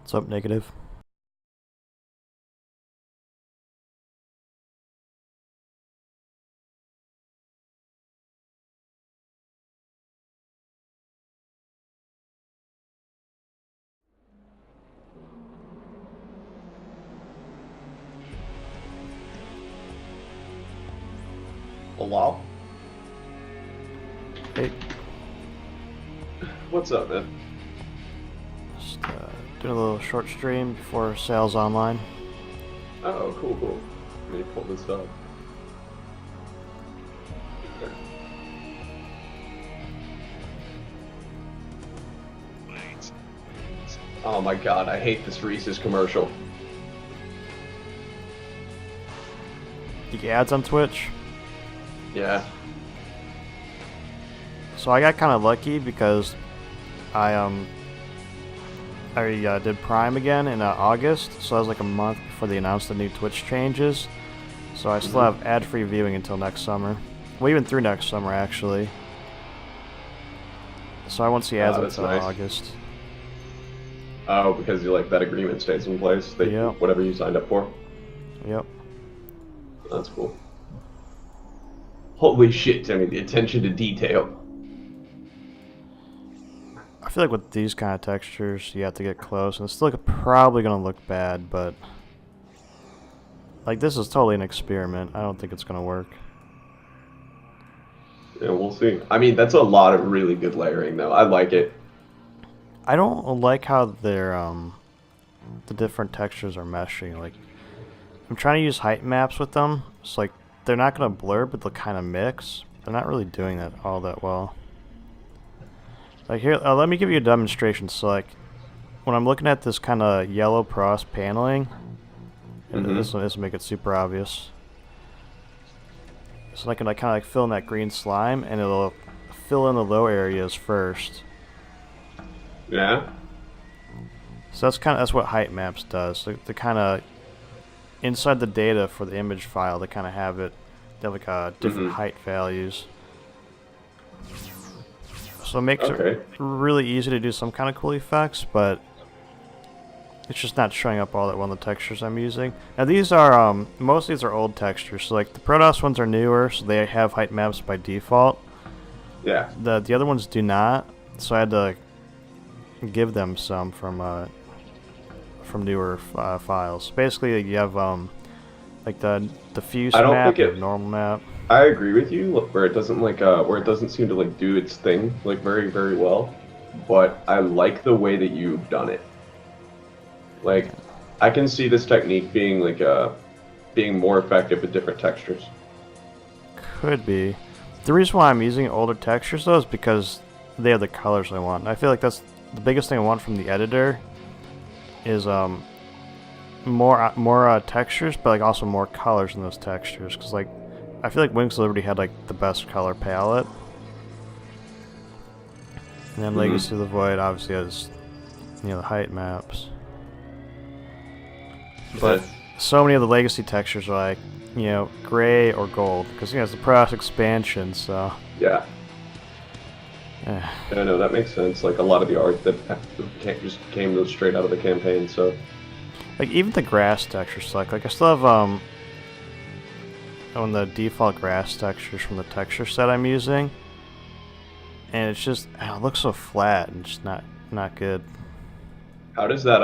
What's up, negative? Hello? Hey, What's up, man? just doing a little short stream before sales online. Oh, cool, cool. Let me pull this up. Oh my god, I hate this Reese's commercial. You get ads on Twitch. Yeah. So I got kind of lucky because I I did Prime again in August, so that was like a month before they announced the new Twitch changes. So I still have ad-free viewing until next summer. Well, even through next summer actually. So I won't see ads That's until nice. August. Oh, because you like that agreement stays in place, that Yep. whatever you signed up for. Yep. That's cool. Holy shit, Timmy, the attention to detail. I feel like with these kind of textures, you have to get close, and it's still probably gonna look bad, but like this is totally an experiment. I don't think it's gonna work. Yeah, we'll see. I mean, that's a lot of really good layering, though. I like it. I don't like how their the different textures are meshing. Like I'm trying to use height maps with them, so like they're not gonna blur, but they'll kind of mix. They're not really doing that all that well. Like here, let me give you a demonstration. So like when I'm looking at this kind of yellow pros paneling, and Mm-hmm. this will make it super obvious. So I can like kind of like fill in that green slime, and it'll fill in the low areas first. Yeah? So that's what height maps does. The kind of inside the data for the image file, they kind of have it. They have like different Mm-hmm. height values. So it makes it Okay. really easy to do some kind of cool effects, but it's just not showing up all that well in the textures I'm using. Now these are most of these are old textures. So like the Protoss ones are newer, so they have height maps by default. Yeah. The other ones do not, so I had to give them some from newer files. Basically, you have like the diffuse I don't think map, you have it normal map. I agree with you where it doesn't where it doesn't seem to like do its thing like very very well, but I like the way that you've done it. Like I can see this technique being being more effective with different textures. Could be. The reason why I'm using older textures though is because they have the colors I want. I feel like that's the biggest thing I want from the editor is more textures, but like also more colors in those textures. Cause like I feel like Wings of Liberty had like the best color palette, and then Hmm. Legacy of the Void obviously has the height maps. But Yeah. so many of the Legacy textures are like gray or gold because it's the Protoss expansion. So Yeah. eh. Yeah, no, that makes sense. Like a lot of the art that just came straight out of the campaign. So Like even the grass textures, like I still have on the default grass textures from the texture set I'm using, and it's just it looks so flat and just not good. how does that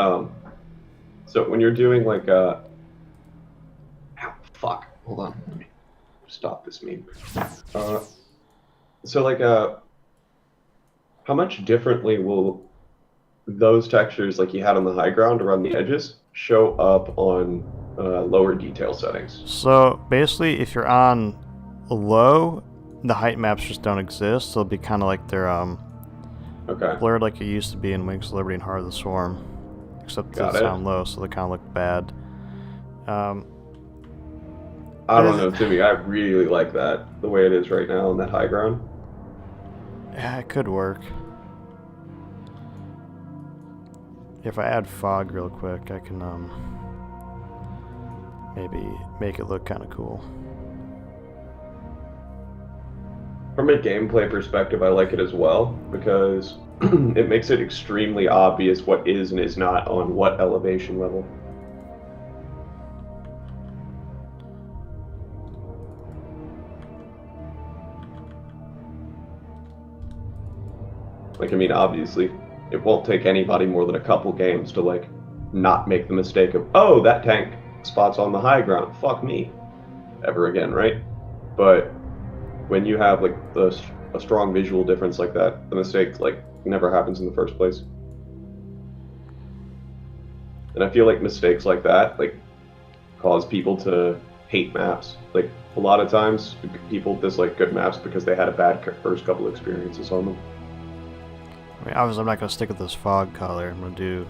so when you're doing like ow, fuck, hold on, let me stop this meme. Uh, so like how much differently will those textures like you had on the high ground around the edges show up on lower detail settings? So basically, if you're on low, the height maps just don't exist. So it'll be kind of like they're Okay, blurred like it used to be in Wings of Liberty and Heart of the Swarm, except got it's it. on low, so they kind of look bad. Um, I but don't know, Timmy. I really like that the way it is right now on that high ground. yeah, it could work. If I add fog real quick, I can maybe make it look kind of cool. From a gameplay perspective, I like it as well because it makes it extremely obvious what is and is not on what elevation level. Like, I mean, obviously, it won't take anybody more than a couple games to, like, not make the mistake of, oh, that tank spot's on the high ground, fuck me, ever again, right? But when you have, like, a strong visual difference like that, the mistake, like, never happens in the first place. And I feel like mistakes like that, like, cause people to hate maps. Like, a lot of times, people dislike good maps because they had a bad first couple experiences on them. I mean, obviously I'm not going to stick with this fog color. I'm going to do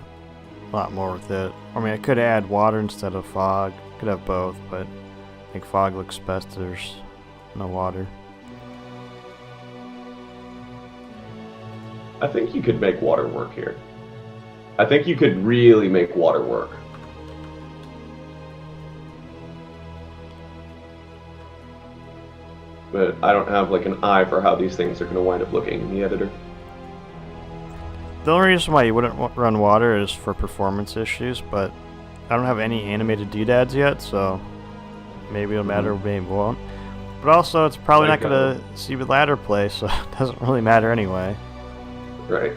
a lot more with it. I mean, I could add water instead of fog. Could have both, but I think fog looks best if there's no water. I think you could make water work here. I think you could really make water work. But I don't have like an eye for how these things are going to wind up looking in the editor. The only reason why you wouldn't run water is for performance issues, but I don't have any animated doodads yet, so maybe it'll matter, maybe it won't. But also, it's probably not going to see the ladder play, so it doesn't really matter anyway. Right.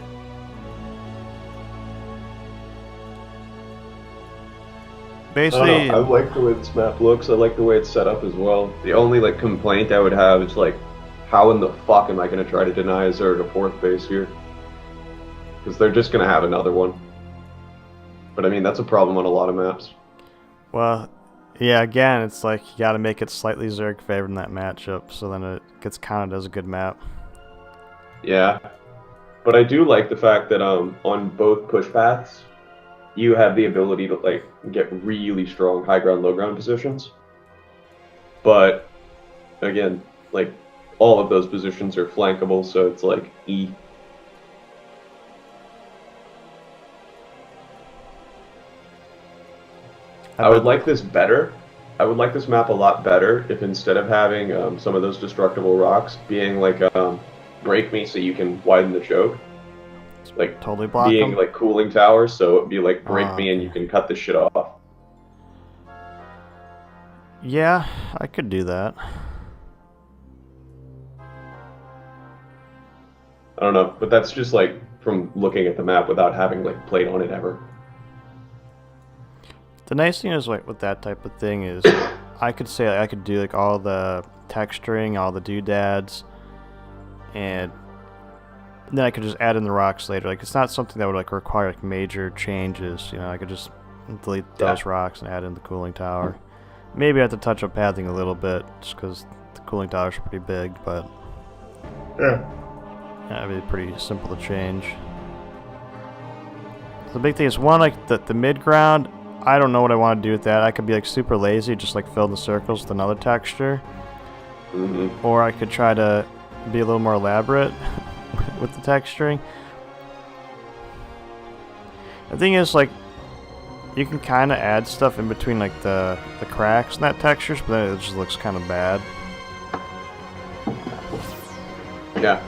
Basically, I like the way this map looks. I like the way it's set up as well. The only like complaint I would have is like, how in the fuck am I going to try to deny a Zerg a fourth base here? Because they're just going to have another one. But I mean, that's a problem on a lot of maps. well, yeah, again, it's like you got to make it slightly Zerg favored in that matchup, so then it gets counted as a good map. Yeah. But I do like the fact that on both push paths, you have the ability to like get really strong high ground, low ground positions. But again, like all of those positions are flankable, so it's like E. I would like this better. I would like this map a lot better if instead of having some of those destructible rocks being like break me so you can widen the choke. Like totally block being them? like cooling towers, so it'd be like break me and you can cut the shit off. Yeah, I could do that. I don't know, but that's just like from looking at the map without having like played on it ever. The nice thing is like with that type of thing is I could say I could do like all the texturing, all the doodads, and then I could just add in the rocks later. Like it's not something that would like require like major changes. You know, I could just delete those rocks and add in the cooling tower. Maybe I have to touch up pathing a little bit just because the cooling towers are pretty big, but yeah, it'd be pretty simple to change. The big thing is one, like the mid ground. I don't know what I want to do with that. I could be like super lazy, just like fill the circles with another texture, or I could try to be a little more elaborate with the texturing. The thing is, like, you can kind of add stuff in between like the cracks in that textures, but then it just looks kind of bad. Yeah.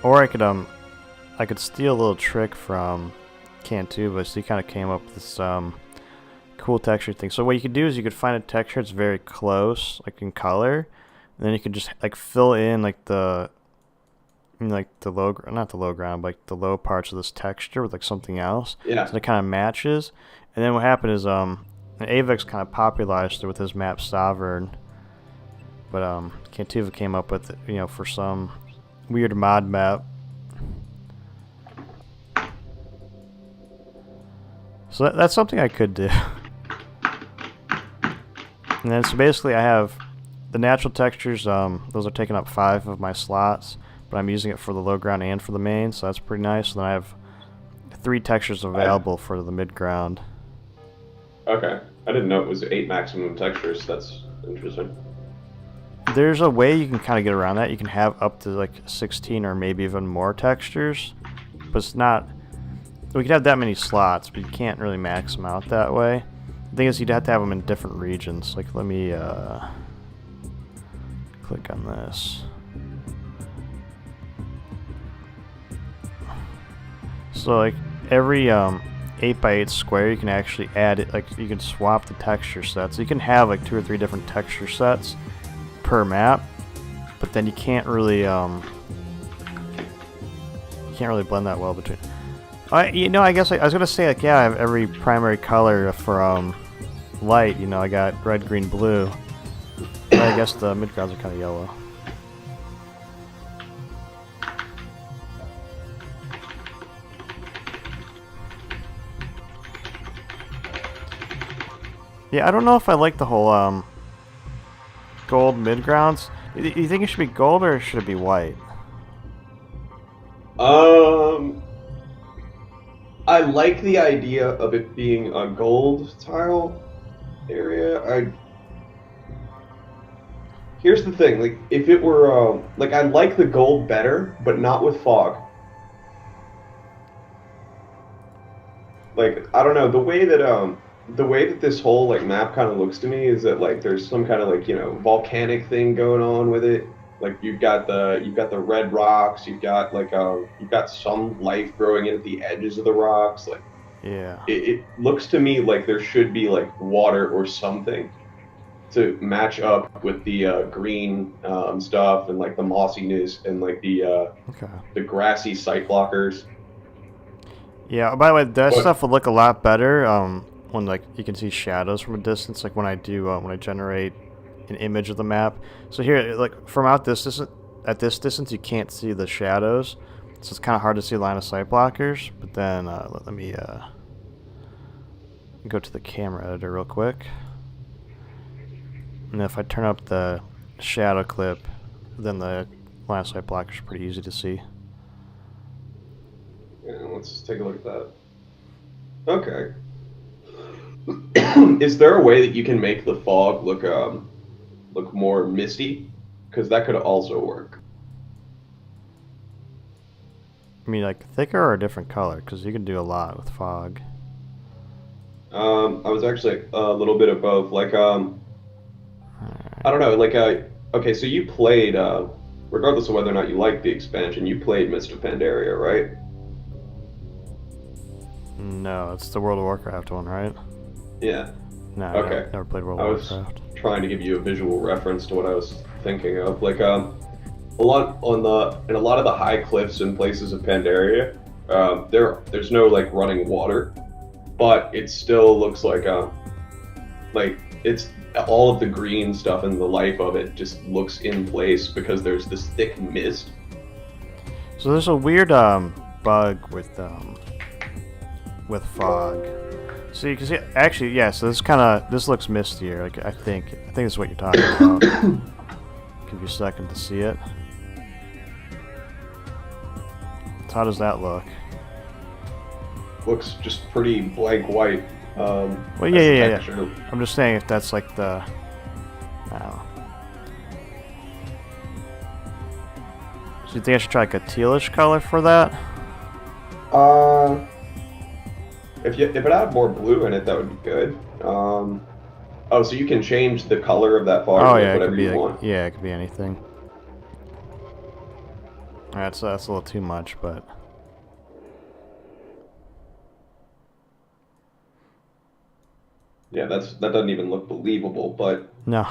Or I could steal a little trick from Cantuba, so he kind of came up with this cool texture thing. So what you could do is you could find a texture that's very close, like in color, and then you could just like fill in like the low, not the low ground, but like the low parts of this texture with like something else. Yeah. So it kind of matches. And then what happened is Avex kind of popularized it with his map Sovereign, but Cantuva came up with it, you know, for some weird mod map. So that's something I could do. And then so basically I have the natural textures, those are taking up 5 of my slots, but I'm using it for the low ground and for the main, so that's pretty nice. And then I have 3 textures available for the mid ground. Okay. I didn't know it was 8 maximum textures. That's interesting. There's a way you can kind of get around that. You can have up to like 16 or maybe even more textures, but it's not... We could have that many slots, but you can't really max them out that way. The thing is, you'd have to have them in different regions. Like, let me click on this. So like every 8x8 square, you can actually add it. Like you can swap the texture sets. So you can have like 2 or 3 different texture sets per map, but then you can't really blend that well between. You know, I guess I was gonna say like yeah, I have every primary color for light. You know, I got red, green, blue. But I guess the midgrounds are kind of yellow. Yeah, I don't know if I like the whole gold midgrounds. You think it should be gold or should it be white? I like the idea of it being a gold tile area. Here's the thing, like if it were like I like the gold better, but not with fog. Like I don't know, the way that this whole like map kind of looks to me is that like there's some kind of like, you know, volcanic thing going on with it. Like you've got the red rocks, you've got some life growing in at the edges of the rocks. Like Yeah. it looks to me like there should be like water or something to match up with the green stuff and like the mossiness and like Okay. the grassy site blockers. Yeah. By the way, that But stuff would look a lot better when like you can see shadows from a distance. Like when I do when I generate an image of the map. So here, like from out this distance, at this distance, you can't see the shadows, so it's kind of hard to see line of sight blockers. But then let me go to the camera editor real quick, and if I turn up the shadow clip, then the line of sight blockers are pretty easy to see. yeah, let's take a look at that. Okay. Is there a way that you can make the fog look more misty? Because that could also work. I mean, like thicker or a different color, because you can do a lot with fog. I was actually a little bit of both. Like I don't know. Like okay, so you played regardless of whether or not you liked the expansion, you played Mist of Pandaria, right? No, it's the World of Warcraft one, right? Yeah. No, I Okay. never played World I of was Warcraft. trying to give you a visual reference to what I was thinking of. Like a lot on the in a lot of the high cliffs and places of Pandaria, there's no like running water, but it still looks like it's all of the green stuff and the life of it just looks in place because there's this thick mist. So there's a weird bug with fog. So you can see actually, yeah. So this looks mistier. Like I think this is what you're talking about. Give you a second to see it. So how does that look? Looks just pretty blank white. Well, as yeah, the yeah. texture. I'm just saying if that's like the. I don't know. So you think I should try like a tealish color for that? Uh, if it had more blue in it, that would be good. Oh, so you can change the color of that fog Oh to yeah, it whatever could be you like, want. yeah, it could be anything. Alright, so that's a little too much, but Yeah, that doesn't even look believable, but no.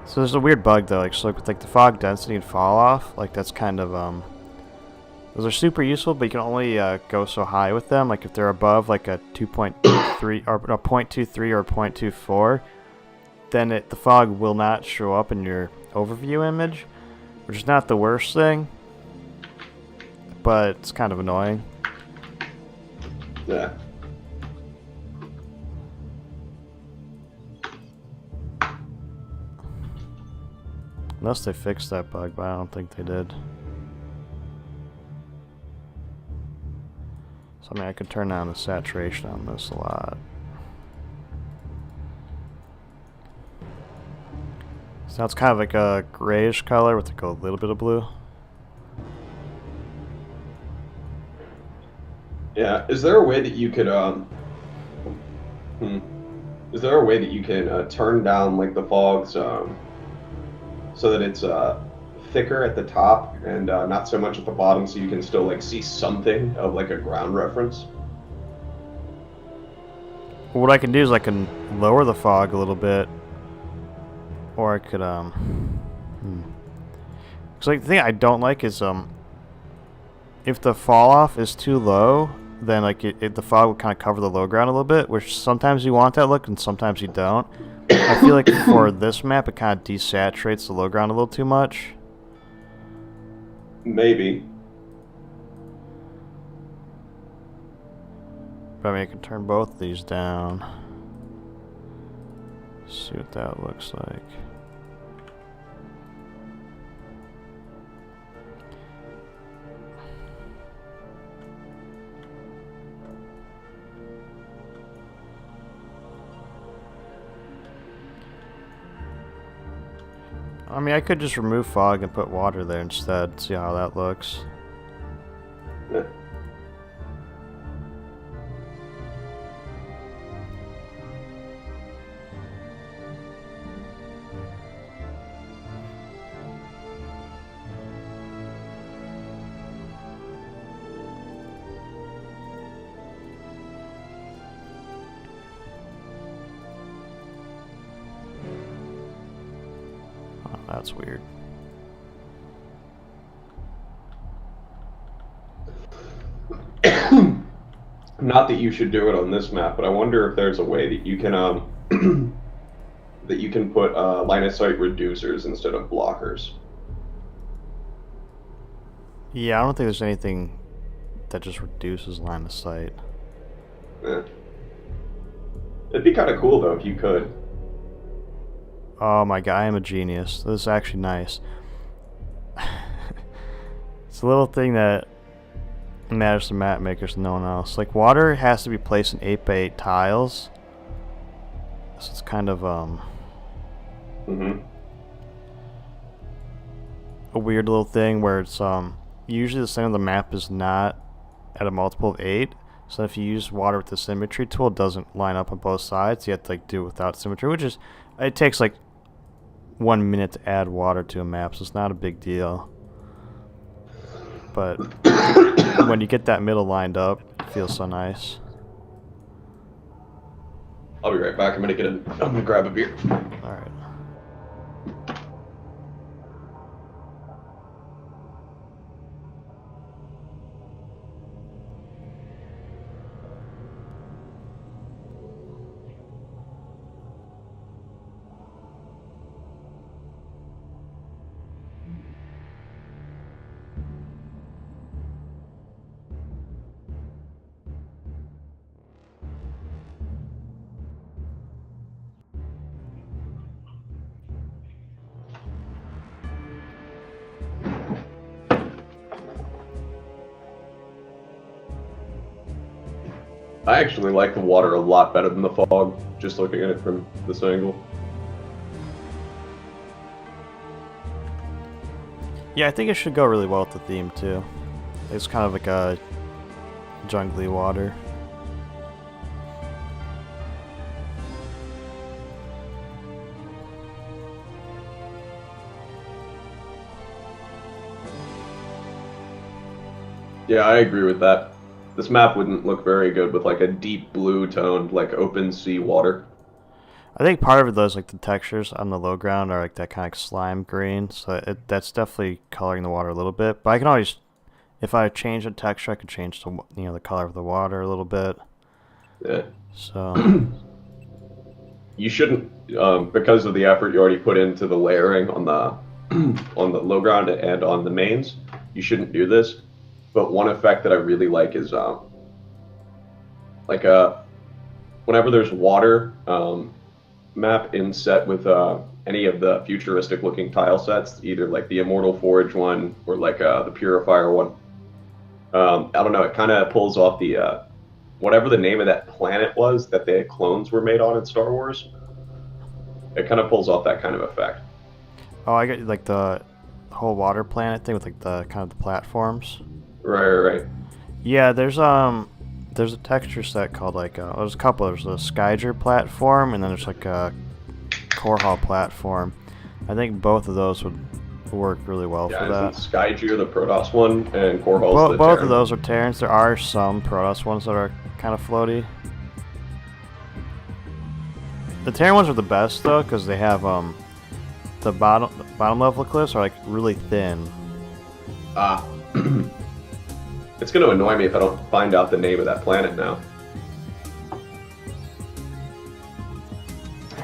So there's a weird bug though, like so with like the fog density and fall off, like that's kind of those are super useful, but you can only go so high with them. Like if they're above like a 2.3 or a 0.23 or 0.24, then the fog will not show up in your overview image, which is not the worst thing, but it's kind of annoying. yeah. Unless they fixed that bug, but I don't think they did. So I mean, I could turn down the saturation on this a lot. So now it's kind of like a grayish color with like a little bit of blue. Yeah. Is there a way that you could Is there a way that you can turn down like the fogs so that it's thicker at the top and not so much at the bottom, so you can still like see something of like a ground reference? What I can do is I can lower the fog a little bit, or I could Cause like the thing I don't like is if the fall off is too low, then like the fog will kind of cover the low ground a little bit, which sometimes you want that look and sometimes you don't. I feel like for this map it kind of desaturates the low ground a little too much. Maybe. But I mean I can turn both of these down. See what that looks like. I mean, I could just remove fog and put water there instead, see how that looks. Yeah. Oh, that's weird. Not that you should do it on this map, but I wonder if there's a way that you can that you can put line of sight reducers instead of blockers. Yeah, I don't think there's anything that just reduces line of sight. Eh. It'd be kind of cool though if you could. Oh my god, I am a genius. This is actually nice. It's a little thing that matters to map makers and no one else. Like, water has to be placed in 8x8 tiles. So it's kind of Mm-hmm. a weird little thing where it's usually the center of the map is not at a multiple of 8. So if you use water with the symmetry tool, it doesn't line up on both sides. You have to like do it without symmetry, which is it takes like 1 minute to add water to a map, so it's not a big deal. But when you get that middle lined up, it feels so nice. I'll be right back. I'm gonna grab a beer. All right. I actually like the water a lot better than the fog, just looking at it from this angle. Yeah, I think it should go really well with the theme too. It's kind of like a jungly water. Yeah, I agree with that. This map wouldn't look very good with like a deep blue toned, like open sea water. I think part of it though is like the textures on the low ground are like that kind of slime green, so that's definitely coloring the water a little bit. But I can always, if I change the texture, I could change the color of the water a little bit. Yeah. So You shouldn't, because of the effort you already put into the layering on the on the low ground and on the mains. You shouldn't do this. But one effect that I really like is like whenever there's water map inset with any of the futuristic looking tile sets, either like the Immortal Forge one or like the Purifier one. I don't know, it kind of pulls off the whatever the name of that planet was that the clones were made on in Star Wars. It kind of pulls off that kind of effect. oh, I get like the whole water planet thing with like the kind of the platforms. Right. Yeah, there's there's a texture set called like there's a couple. There's a Skyger platform, and then there's like a Core Hall platform. I think both of those would work really well for that. Isn't Skyger the Protoss one and Core Hall's the Both Terran? of those are Terrans. There are some Protoss ones that are kind of floaty. The Terran ones are the best though, because they have the bottom level cliffs are like really thin. Ah. It's going to annoy me if I don't find out the name of that planet now.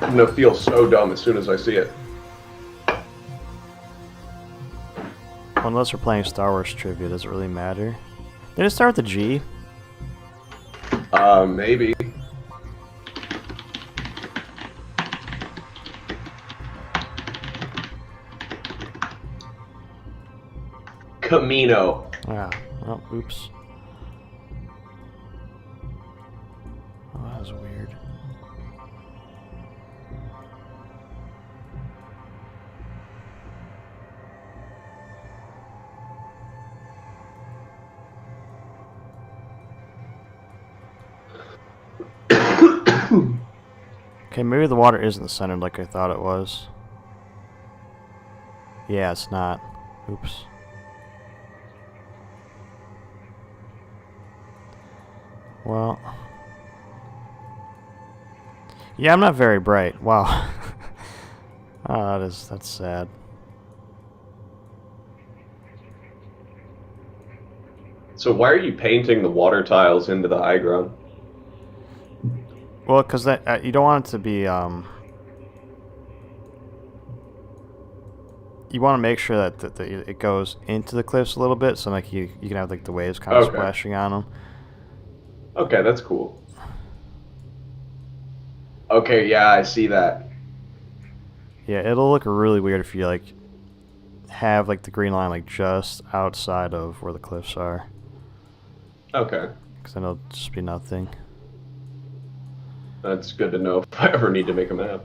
I'm going to feel so dumb as soon as I see it. Well, unless we're playing Star Wars trivia, does it really matter? Did it start with a G? Maybe. Camino. Yeah. Oh, oops. Oh, that was weird. Okay, maybe the water isn't centered like I thought it was. Yeah, it's not. Oops. Well. Yeah, I'm not very bright. Wow. Oh, that's sad. So why are you painting the water tiles into the high ground? Well, because that you don't want it to be you want to make sure that it goes into the cliffs a little bit, so like you can have like the waves kind of splashing on them. Okay, that's cool. Okay, yeah, I see that. Yeah, it'll look really weird if you like have like the green line like just outside of where the cliffs are. Okay. Because then it'll just be nothing. That's good to know if I ever need to make a map.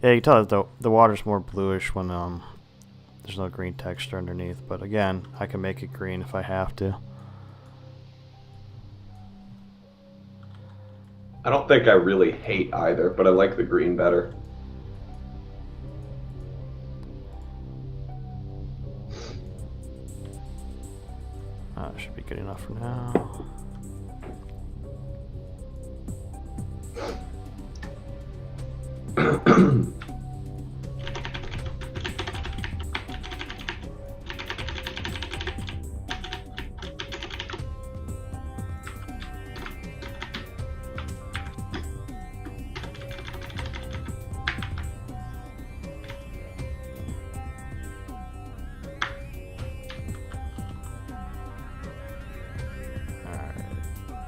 Yeah, you can tell that the water's more bluish when there's no green texture underneath. But again, I can make it green if I have to. I don't think I really hate either, but I like the green better. That should be good enough for now.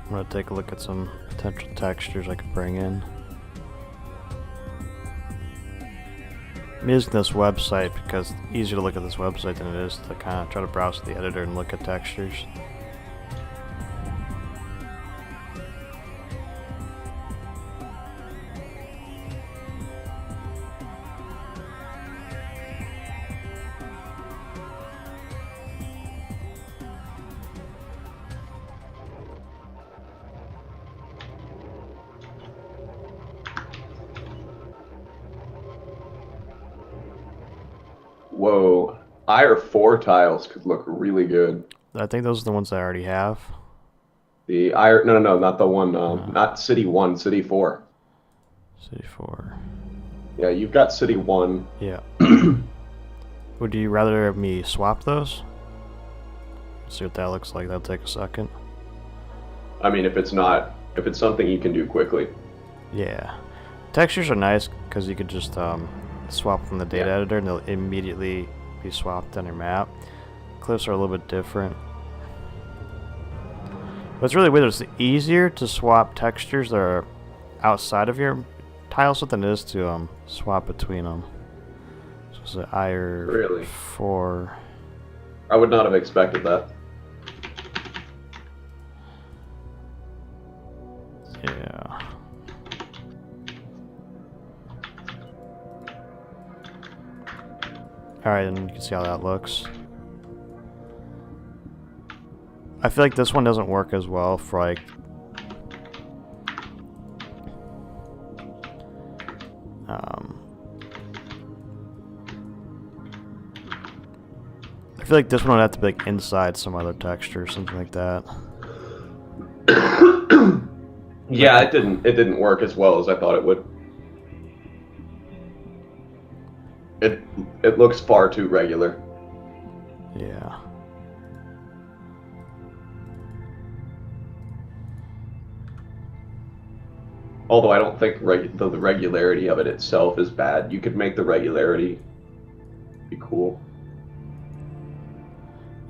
I'm going to take a look at some potential textures I could bring in. I'm using this website because it's easier to look at this website than it is to kind of try to browse the editor and look at textures. Whoa. IR4 tiles could look really good. I think those are the ones I already have. The IR, no, not the one, not City 1, City 4. City 4. Yeah, you've got City 1. Yeah. Would you rather have me swap those? See what that looks like. That'll take a second. I mean, if it's something you can do quickly. Yeah. Textures are nice because you could just swap from the data editor and they'll immediately be swapped on your map. Cliffs are a little bit different. But it's really weird. It's easier to swap textures that are outside of your tiles than it is to swap between them. So it's an IR Really? 4. I would not have expected that. Yeah. Alright, and you can see how that looks. I feel like this one doesn't work as well for like I feel like this one would have to be like inside some other texture or something like that. Yeah, it didn't work as well as I thought it would. It looks far too regular. Yeah. Although I don't think the regularity of it itself is bad. You could make the regularity be cool.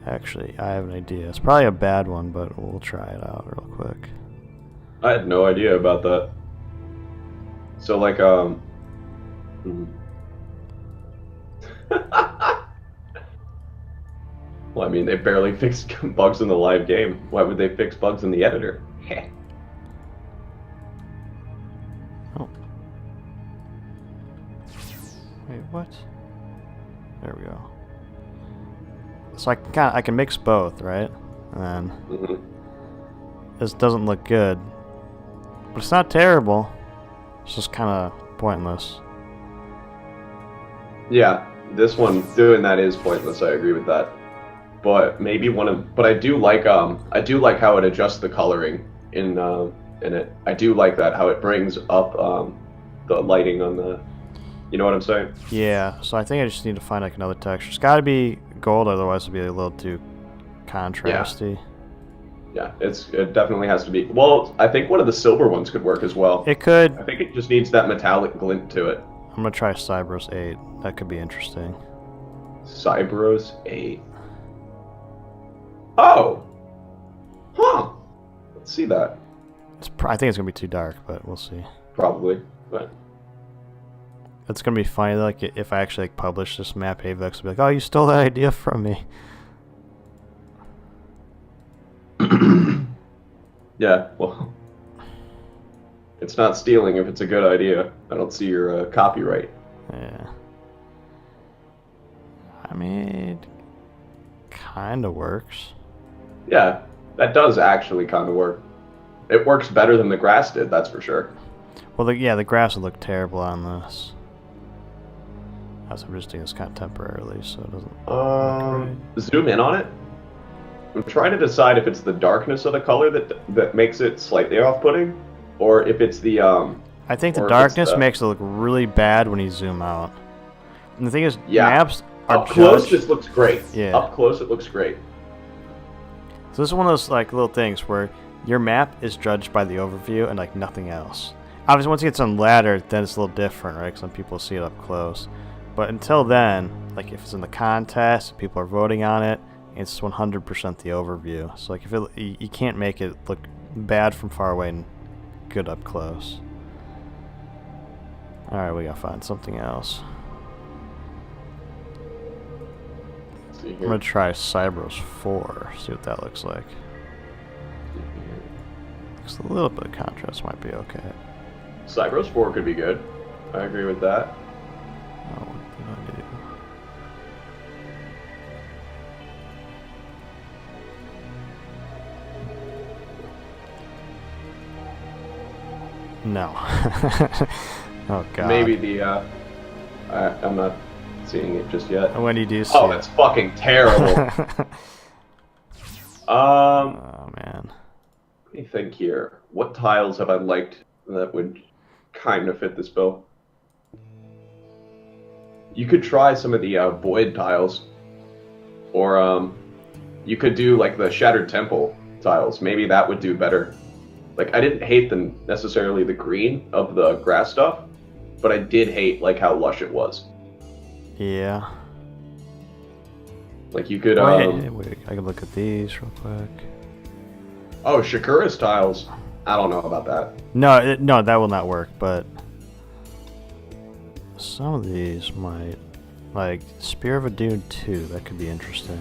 Actually, I have an idea. It's probably a bad one, but we'll try it out real quick. I had no idea about that. So like well, I mean, they barely fixed bugs in the live game. Why would they fix bugs in the editor? Oh. Wait, what? There we go. So I can mix both, right? And then this doesn't look good, but it's not terrible. It's just kind of pointless. Yeah, this one doing that is pointless. I agree with that. But maybe but I do like how it adjusts the coloring in it. I do like that how it brings up the lighting on the. You know what I'm saying? Yeah. So I think I just need to find like another texture. It's got to be gold, otherwise it'll be a little too contrasty. Yeah, it definitely has to be. Well, I think one of the silver ones could work as well. It could. I think it just needs that metallic glint to it. I'm gonna try Cybros 8. That could be interesting. Cybros 8. Oh! Huh. Let's see that. I think it's gonna be too dark, but we'll see. Probably, but... It's gonna be funny, like, if I actually like, publish this map, Avex will be like, oh, you stole that idea from me. Yeah, well... It's not stealing if it's a good idea. I don't see your copyright. Yeah. I mean, it kinda works. Yeah, that does actually kind of work. It works better than the grass did, that's for sure. Well, the grass would look terrible on this. I'm just doing this kind of temporarily, so it doesn't look great. Zoom in on it. I'm trying to decide if it's the darkness of the color that makes it slightly off-putting, or if it's the I think the darkness makes it look really bad when you zoom out. And the thing is, maps are up close. This looks great. Yeah. Up close, it looks great. So this is one of those like little things where your map is judged by the overview and like nothing else. Obviously, once it gets on ladder, then it's a little different, right? Some people see it up close. But until then, like if it's in the contest, people are voting on it, it's 100% the overview. So like if you can't make it look bad from far away and good up close. All right, we gotta find something else. I'm gonna try Cybros 4. See what that looks like. Looks a little bit of contrast might be okay. Cybros 4 could be good. I agree with that. Oh, what did I do? No. Oh god. Maybe the I'm not seeing it just yet. When you do see it. That's fucking terrible. Oh man. Let me think here. What tiles have I liked that would kind of fit this bill? You could try some of the void tiles, or you could do like the Shattered Temple tiles. Maybe that would do better. Like I didn't hate necessarily the green of the grass stuff, but I did hate like how lush it was. Yeah. Like you could. Wait, I can look at these real quick. Oh, Shakura's tiles. I don't know about that. No, no, that will not work. But some of these might, like Spear of a Dune 2. That could be interesting.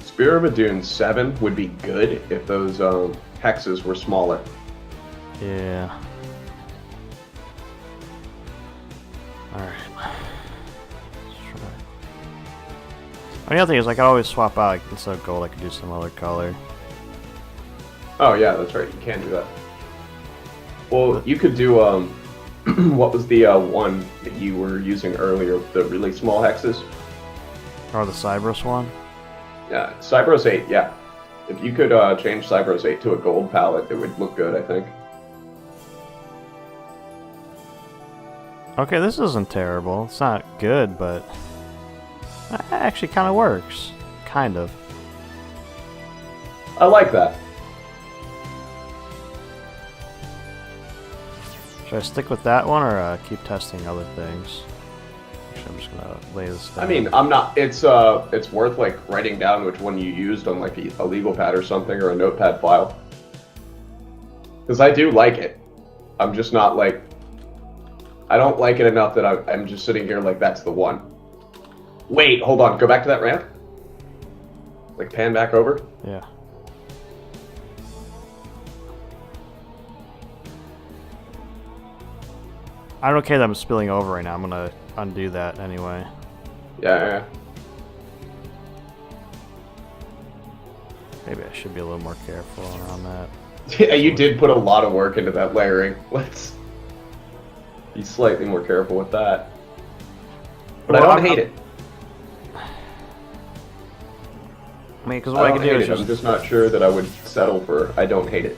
Spear of a Dune 7 would be good if those hexes were smaller. Yeah. Alright. Let's try. The other thing is, I could always swap out, like, instead of gold, I could do some other color. Oh yeah, that's right. You can do that. Well, you could do what was the one that you were using earlier? The really small hexes. Or the Cyberus one? Yeah, Cybros 8. Yeah, if you could change Cybros 8 to a gold palette, it would look good. I think. Okay, this isn't terrible. It's not good, but it actually kind of works. Kind of. I like that. Should I stick with that one or keep testing other things? Actually, I'm just gonna lay this down. I mean, I'm not. It's worth like writing down which one you used on like a legal pad or something or a notepad file. Because I do like it. I'm just not like. I don't like it enough that I'm just sitting here like that's the one. Wait, hold on. Go back to that ramp. Like pan back over. Yeah. I don't care that I'm spilling over right now. I'm gonna undo that anyway. Yeah. Maybe I should be a little more careful around that. Yeah, you did put a lot of work into that layering. Let's be slightly more careful with that. But Well, I don't hate it. I mean, because what I can do is I'm just not sure that I would settle for I don't hate it.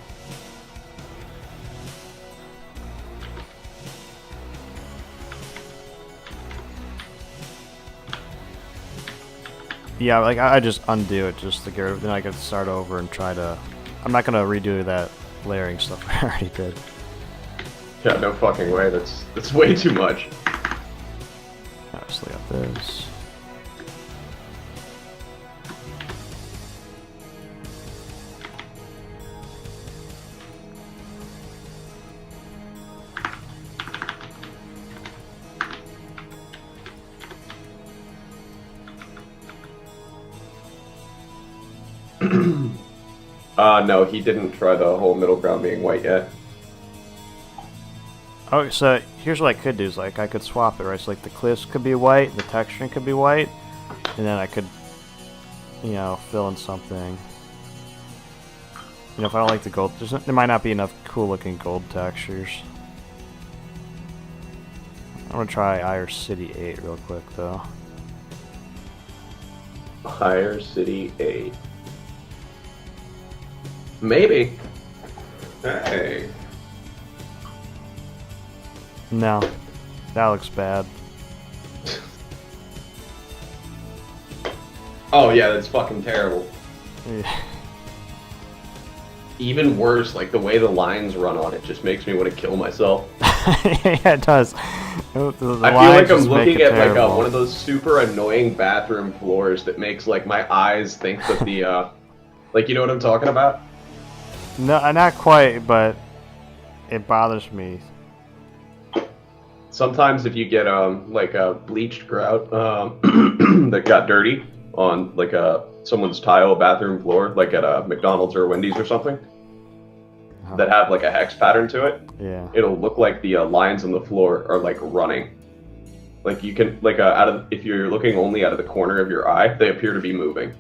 yeah, like I just undo it just to get rid of it. Then I can start over and try to. I'm not gonna redo that layering stuff I already did. Yeah, no fucking way. That's way too much. Obviously, got this. No, he didn't try the whole middle ground being white yet. Oh, so here's what I could do is like I could swap it, right? So like the cliffs could be white, the texturing could be white, and then I could, you know, fill in something. You know, if I don't like the gold, there might not be enough cool looking gold textures. I'm gonna try Ire City 8 real quick though. Higher City 8. Maybe. Hey. No, that looks bad. Oh yeah, that's fucking terrible. Yeah. Even worse, like the way the lines run on it just makes me want to kill myself. Yeah, it does. I feel like I'm looking at like one of those super annoying bathroom floors that makes like my eyes think that the like you know what I'm talking about? No, not quite, but it bothers me. Sometimes if you get like a bleached grout that got dirty on like someone's tile bathroom floor, like at a McDonald's or a Wendy's or something, that have like a hex pattern to it, yeah, it'll look like the lines on the floor are like running. Like you can like if you're looking only out of the corner of your eye, they appear to be moving.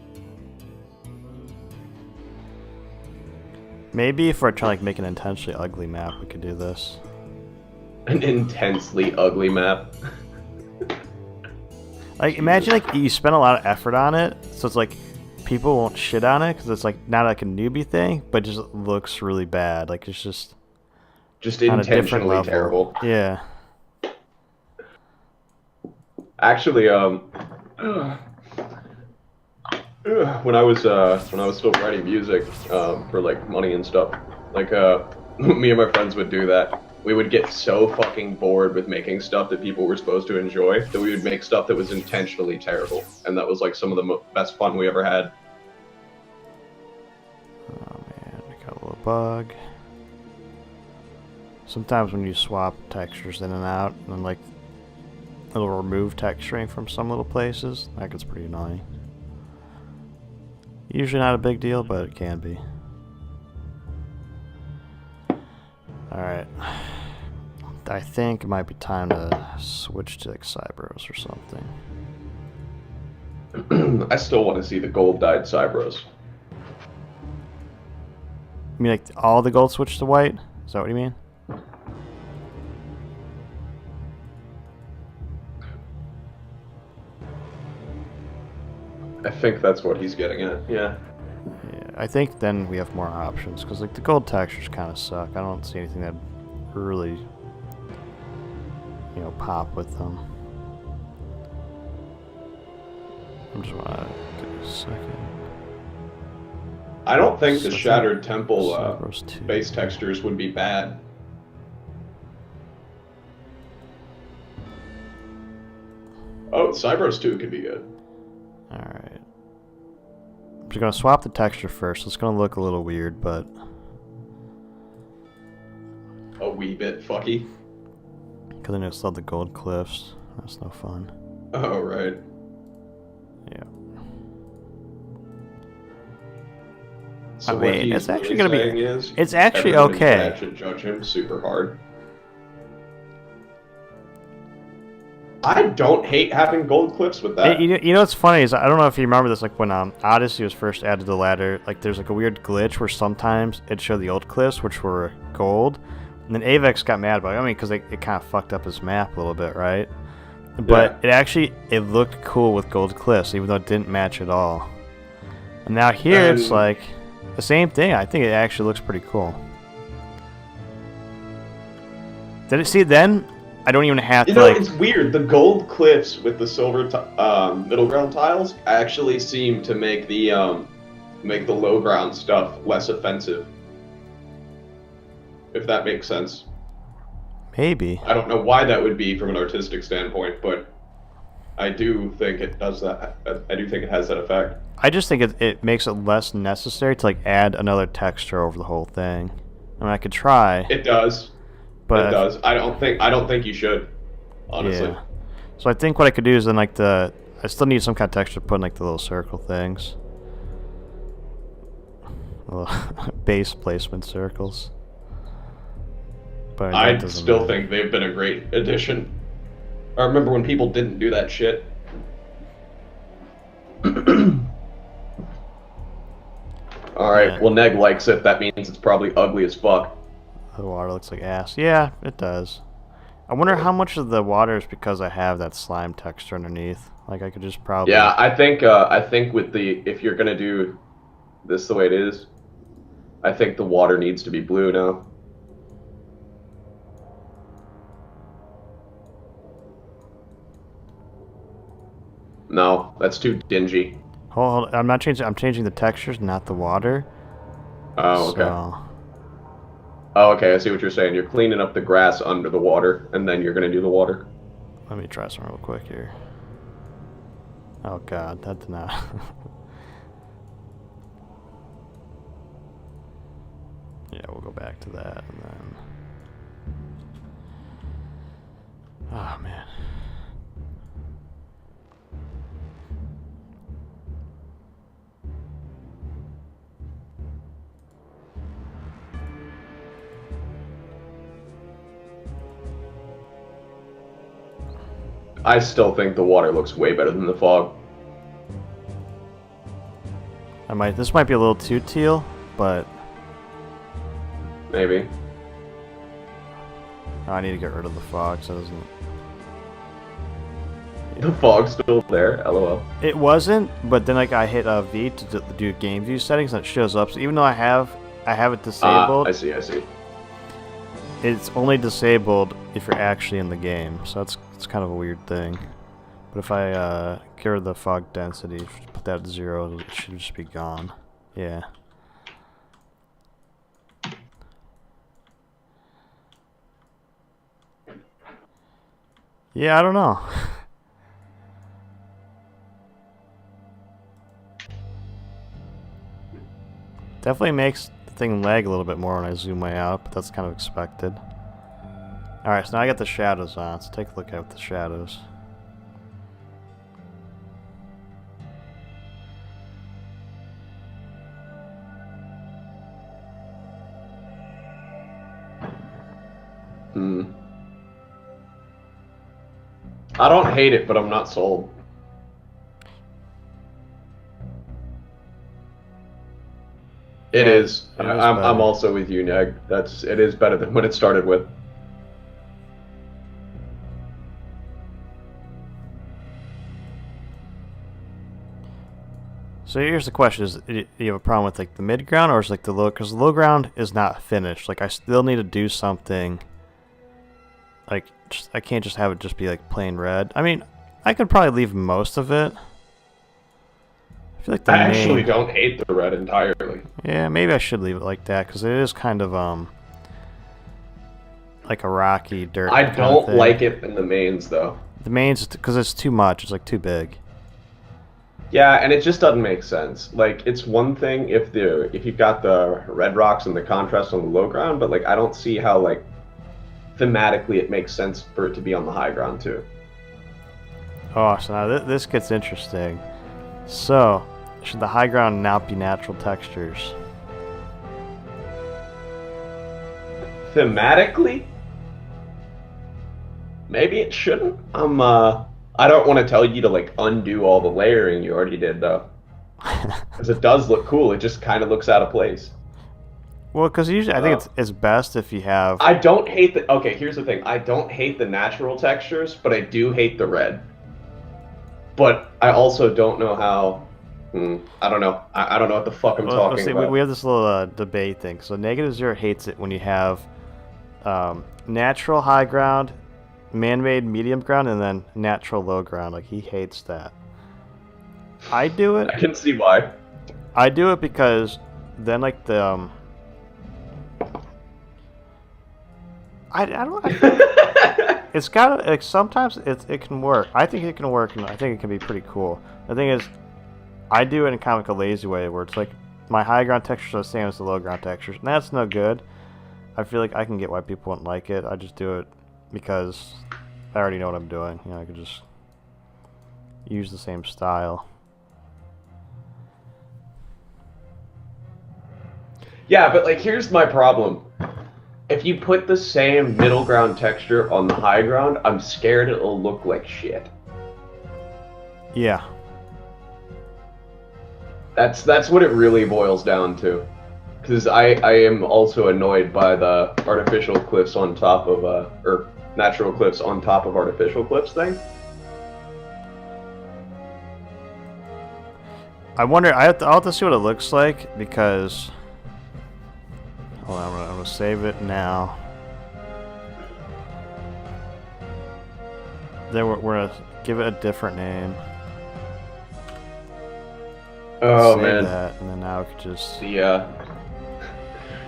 Maybe if we're trying to like make an intentionally ugly map, we could do this. An intensely ugly map. Like imagine like you spend a lot of effort on it, so it's like people won't shit on it because it's like not like a newbie thing, but it just looks really bad. Like it's just on a different intentionally level. terrible. Yeah. Actually, when I was still writing music for like money and stuff, like me and my friends would do that. We would get so fucking bored with making stuff that people were supposed to enjoy that we would make stuff that was intentionally terrible, and that was like some of the best fun we ever had. Oh man, I got a little bug. Sometimes when you swap textures in and out, and like it'll remove texturing from some little places, that gets pretty annoying. Usually not a big deal, but it can be. Alright. I think it might be time to switch to like Cybros or something. I still want to see the gold dyed Cybros. mean like all the gold switch to white? Is that what you mean? I think that's what he's getting at. Yeah. Yeah, I think then we have more options because like the gold textures kind of suck. I don't see anything that really, pop with them. I just want to get a second. I don't think the So I Shattered Temple Cerberus 2. base textures would be bad. Oh, Cybros 2 could be good. Alright. I'm just going to swap the texture first. It's going to look a little weird, but... A wee bit fucky. Because I still have the gold cliffs. That's no fun. Oh, right. Yeah. So I what mean, he's it's actually really going to be... saying is It's actually everyone in okay. chat should judge him super hard. I don't hate having gold cliffs with that. You know what's funny is I don't know if you remember this, like when Odyssey was first added to the ladder, like there's like a weird glitch where sometimes it showed the old cliffs, which were gold, and then Avex got mad about it. I mean, because it kind of fucked up his map a little bit, right? But it looked cool with gold cliffs, even though it didn't match at all. And now here it's like the same thing. I think it actually looks pretty cool. Did it see then? I don't even have to it's weird. The gold cliffs with the silver middle ground tiles actually seem to make the low ground stuff less offensive. If that makes sense. Maybe. I don't know why that would be from an artistic standpoint, but I do think it does that. I do think it has that effect. I just think it makes it less necessary to like add another texture over the whole thing. I mean, I could try. It does. But it does. I don't think you should. Honestly. Yeah. So I think what I could do is then like I still need some kind of texture to put in like the little circle things. Little base placement circles. But I still think they've been a great addition. I remember when people didn't do that shit. Alright, Yeah. well Neg likes it. That means it's probably ugly as fuck. The water looks like ass. Yeah, it does. I wonder how much of the water is because I have that slime texture underneath. Like I could just probably... Yeah, I think with if you're gonna do this the way it is, I think the water needs to be blue now. No, that's too dingy. Hold, I'm not changing. I'm changing the textures, not the water. Oh, okay. So... Oh, okay, I see what you're saying. You're cleaning up the grass under the water, and then you're going to do the water. Let me try some real quick here. Oh god, that did not... Yeah, we'll go back to that, and then... Oh, man. I still think the water looks way better than the fog. This might be a little too teal, but... Maybe. I need to get rid of the fog so it doesn't... The fog's still there, lol. It wasn't, but then like I hit V to do game view settings and it shows up. So even though I have it disabled, I see. it's only disabled if you're actually in the game. So it's kind of a weird thing. But if I get rid of the fog density, put that at 0, it should just be gone. Yeah. Yeah, I don't know. Definitely makes the thing lag a little bit more when I zoom way out, but that's kind of expected. Alright, so now I got the shadows on. Let's take a look at the shadows. I don't hate it, but I'm not sold. It Yeah, is. it is I'm better. also with you, Neg. It is better than what it started with. So here's the question: do you have a problem with like the mid ground, or is like the low? Because the low ground is not finished. Like I still need to do something. Like I can't just have it just be like plain red. I mean, I could probably leave most of it. I feel like the I actually main. don't hate the red entirely. Yeah, maybe I should leave it like that because it is kind of like a rocky dirt I kind of don't thing. like it in the mains though. The main's because it's too much. It's like too big. Yeah, and it just doesn't make sense. Like it's one thing if you've got the red rocks and the contrast on the low ground, but like I don't see how like thematically it makes sense for it to be on the high ground too. Oh, so now this gets interesting. So, should the high ground now be natural textures? Thematically, maybe it shouldn't. I don't want to tell you to like undo all the layering you already did though, because it does look cool. It just kind of looks out of place. Well, because usually I think Uh, it's best if you have. I don't hate the. Okay, here's the thing. I don't hate the natural textures, but I do hate the red. But I also don't know how. I don't know. I don't know what the fuck I'm Well, let's talking see. We about. have this little debate thing. So -0 hates it when you have natural high ground, man-made medium ground, and then natural low ground. Like he hates that. I do it. I can see why. I do it because then like the I don't. It's got like sometimes it can work. I think it can work, and I think it can be pretty cool. The thing is, I do it in kind of like a lazy way, where it's like my high ground textures are the same as the low ground textures, and that's no good. I feel like I can get why people wouldn't like it. I just do it because I already know what I'm doing. You know, I could just use the same style. Yeah, but like here's my problem. If you put the same middle ground texture on the high ground, I'm scared it'll look like shit. Yeah. That's what it really boils down to. Because I am also annoyed by the artificial cliffs on top of or natural cliffs on top of artificial cliffs thing. I wonder. I'll have to see what it looks like because. Hold on, I'm gonna save it now. Then we're gonna give it a different name. Oh Save man, that, and then now we could just. the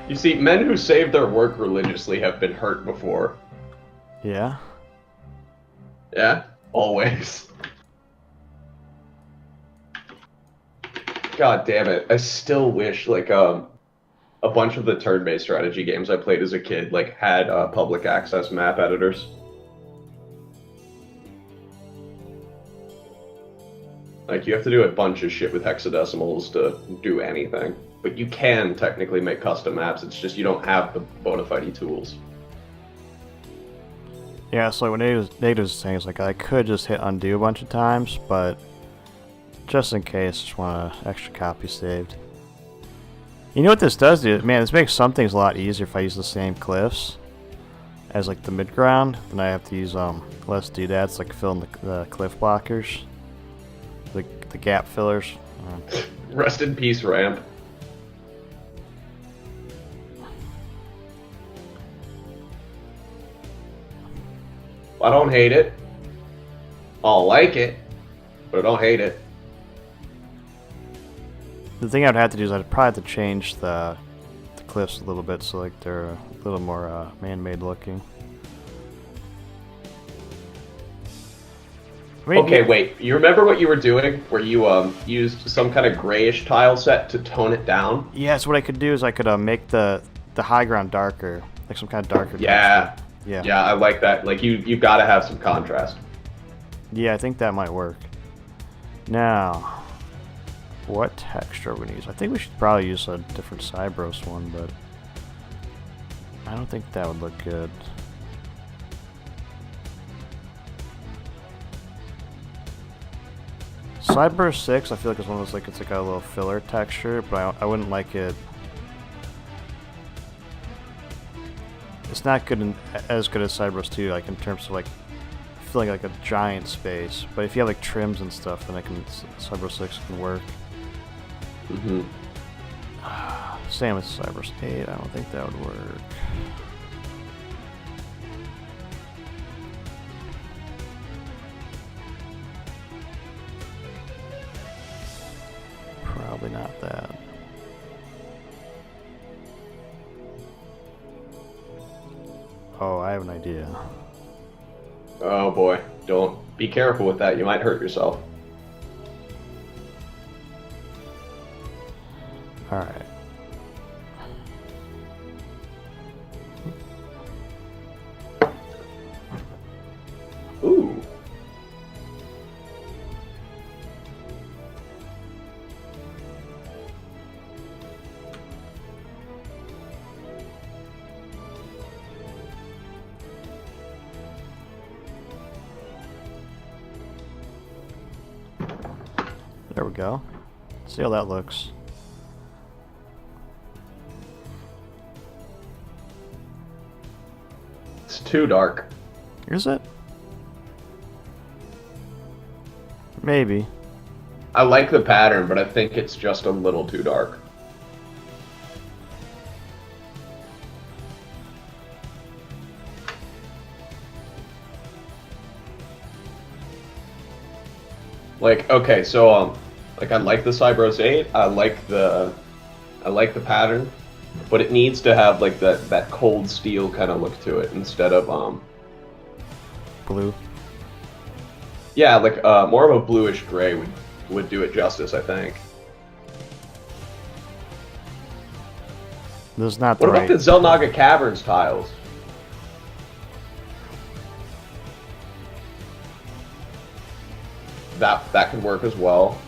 you see, men who save their work religiously have been hurt before. Yeah. Yeah, always. God damn it! I still wish like a bunch of the turn-based strategy games I played as a kid like had public access map editors. Like you have to do a bunch of shit with hexadecimals to do anything, but you can technically make custom maps. It's just you don't have the bona fide tools. Yeah, so what Nate was saying is like I could just hit undo a bunch of times, but just in case, just want an extra copy saved. You know what this does, dude? Man, this makes some things a lot easier if I use the same cliffs as like the mid ground. Then I have to use less doodads, like fill in the cliff blockers, the gap fillers. Rest in peace, ramp. I don't hate it. I'll like it, but I don't hate it. The thing I'd have to do is I'd probably have to change the cliffs a little bit so like they're a little more man-made looking. I mean, Okay, wait. You remember what you were doing, where you used some kind of grayish tile set to tone it down? yeah, so what I could do is I could make the high ground darker, like some kind of darker Yeah, texture. Yeah. yeah, I like that. Like you got to have some contrast. Yeah, I think that might work. Now, what texture are we gonna use? I think we should probably use a different Cybros one, but I don't think that would look good. Cyber 6, I feel like it's one of those, like, it's like a little filler texture, but I wouldn't like it It's not good as good as Cyberus 2, like in terms of like feeling like a giant space. But if you have like trims and stuff, then Cyberus 6 can work. Mm-hmm. Same as Cyberus 8. I don't think that would work. Probably not that. Oh, I have an idea. Oh boy, don't be careful with that. You might hurt yourself. All right. Ooh. There we go. See how that looks. It's too dark. Is it? Maybe. I like the pattern, but I think it's just a little too dark. Like, okay, so like I like the Cyberus 8, I like the pattern, but it needs to have like that cold steel kind of look to it instead of Blue. yeah, like more of a bluish gray would do it justice, I think. This is not the What about right. the Zelnaga Caverns tiles? That could work as well.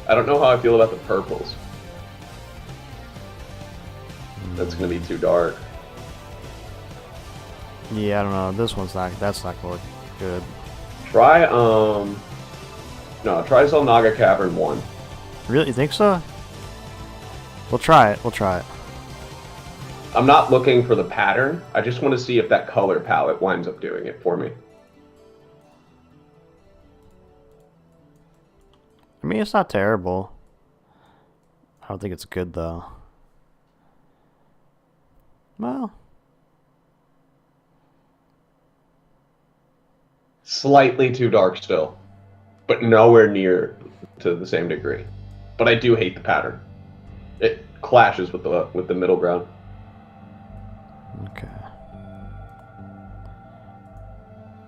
I don't know how I feel about the purples. That's gonna be too dark. Yeah, I don't know. This one's not. That's not gonna look good. Try no, try Zelnaga Cavern 1. Really? You think so? We'll try it. We'll try it. I'm not looking for the pattern. I just want to see if that color palette winds up doing it for me. I mean, it's not terrible. I don't think it's good though. Well, Slightly too dark still, but nowhere near to the same degree. But I do hate the pattern. It clashes with the middle ground. okay.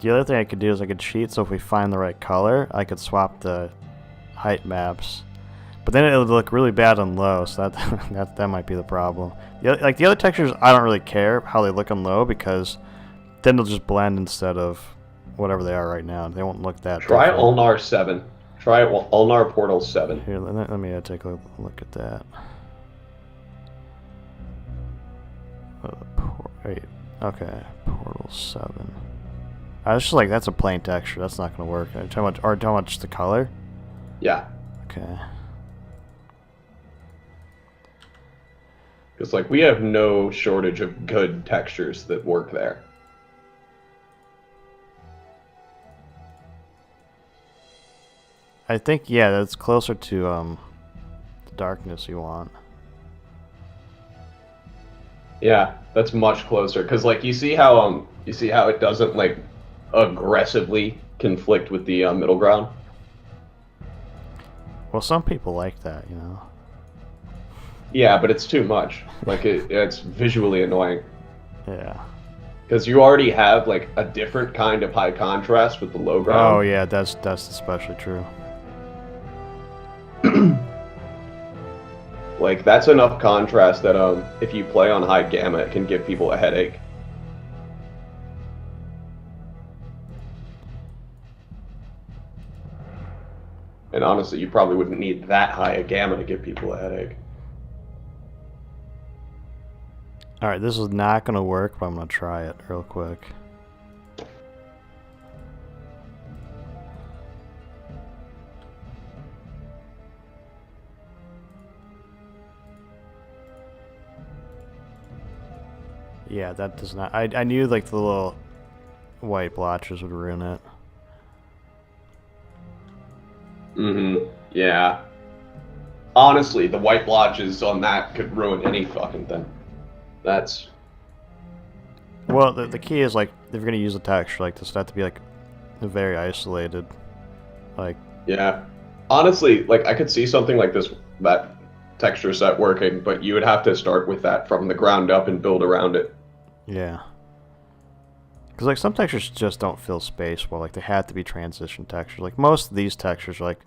The other thing I could do is I could cheat, so if we find the right color, I could swap the height maps. But then it would look really bad on low, so that might be the problem. Like the other textures, I don't really care how they look on low because then they'll just blend instead of whatever they are right now. They won't look that. Try different. Ulnar 7. Try Ulnar Portal 7. Here, let me take a look at that. Wait, okay, Portal 7. I was just like, that's a plain texture. That's not gonna work. How much the color? Yeah. Okay. Because like we have no shortage of good textures that work there. I think yeah, that's closer to the darkness you want. Yeah, that's much closer. Because like you see how it doesn't like aggressively conflict with the middle ground. Well, some people like that, you know. Yeah, but it's too much. Like it's visually annoying. Yeah. Because you already have like a different kind of high contrast with the low ground. Oh yeah, that's especially true. Like that's enough contrast that if you play on high gamma, it can give people a headache. And honestly, you probably wouldn't need that high a gamma to give people a headache. Alright, this is not gonna work, but I'm gonna try it real quick. Yeah, that does not. I knew like the little white blotches would ruin it. Yeah. Honestly, the white blotches on that could ruin any fucking thing. That's Well, the key is like if you're gonna use a texture like this, it has to be like very isolated. Like yeah. Honestly, like I could see something like this, that texture set working, but you would have to start with that from the ground up and build around it. yeah. Because like some textures just don't fill space well. Like they have to be transition textures. Like most of these textures are like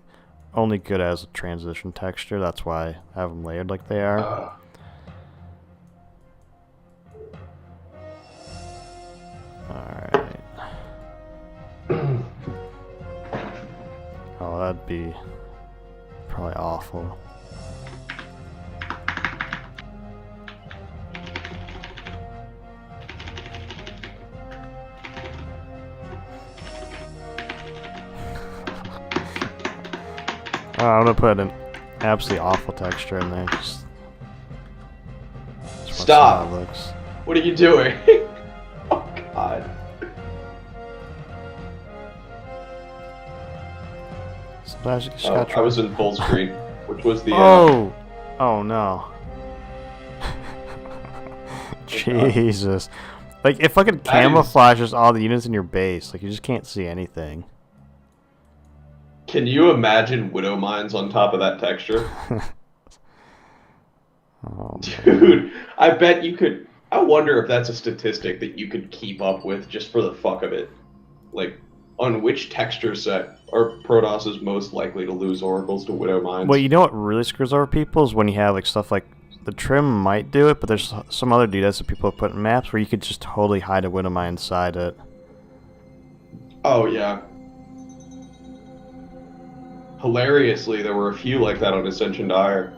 only good as a transition texture. That's why I have them layered like they are. Alright. Oh, that'd be probably awful. I'm gonna put an absolutely awful texture in there. Just Stop! How it looks. What are you doing? Oh god. Sometimes you just Oh, gotta try. I was in full screen, which was the. Oh! Oh no. Jesus. Like, it fucking camouflages all the units in your base. Like, you just can't see anything. Can you imagine Widow Mines on top of that texture? Oh, dude, I bet you could. I wonder if that's a statistic that you could keep up with just for the fuck of it. Like, on which texture set are Protoss most likely to lose oracles to Widow Mines? Well, you know what really screws over people is when you have like stuff like the trim might do it, but there's some other doodads that people have put in maps where you could just totally hide a Widow Mine inside it. Oh yeah. Hilariously, there were a few like that on Ascension Dire.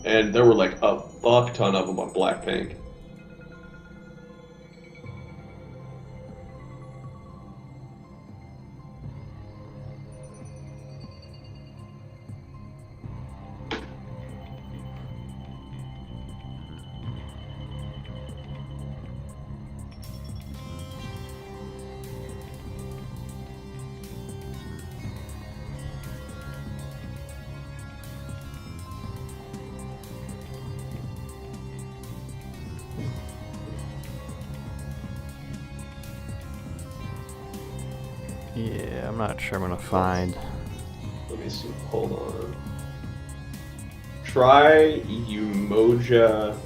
And there were like a fuck ton of them on Blackpink. Yeah, I'm not sure I'm gonna find. Let me see. Hold on. Try Umoja.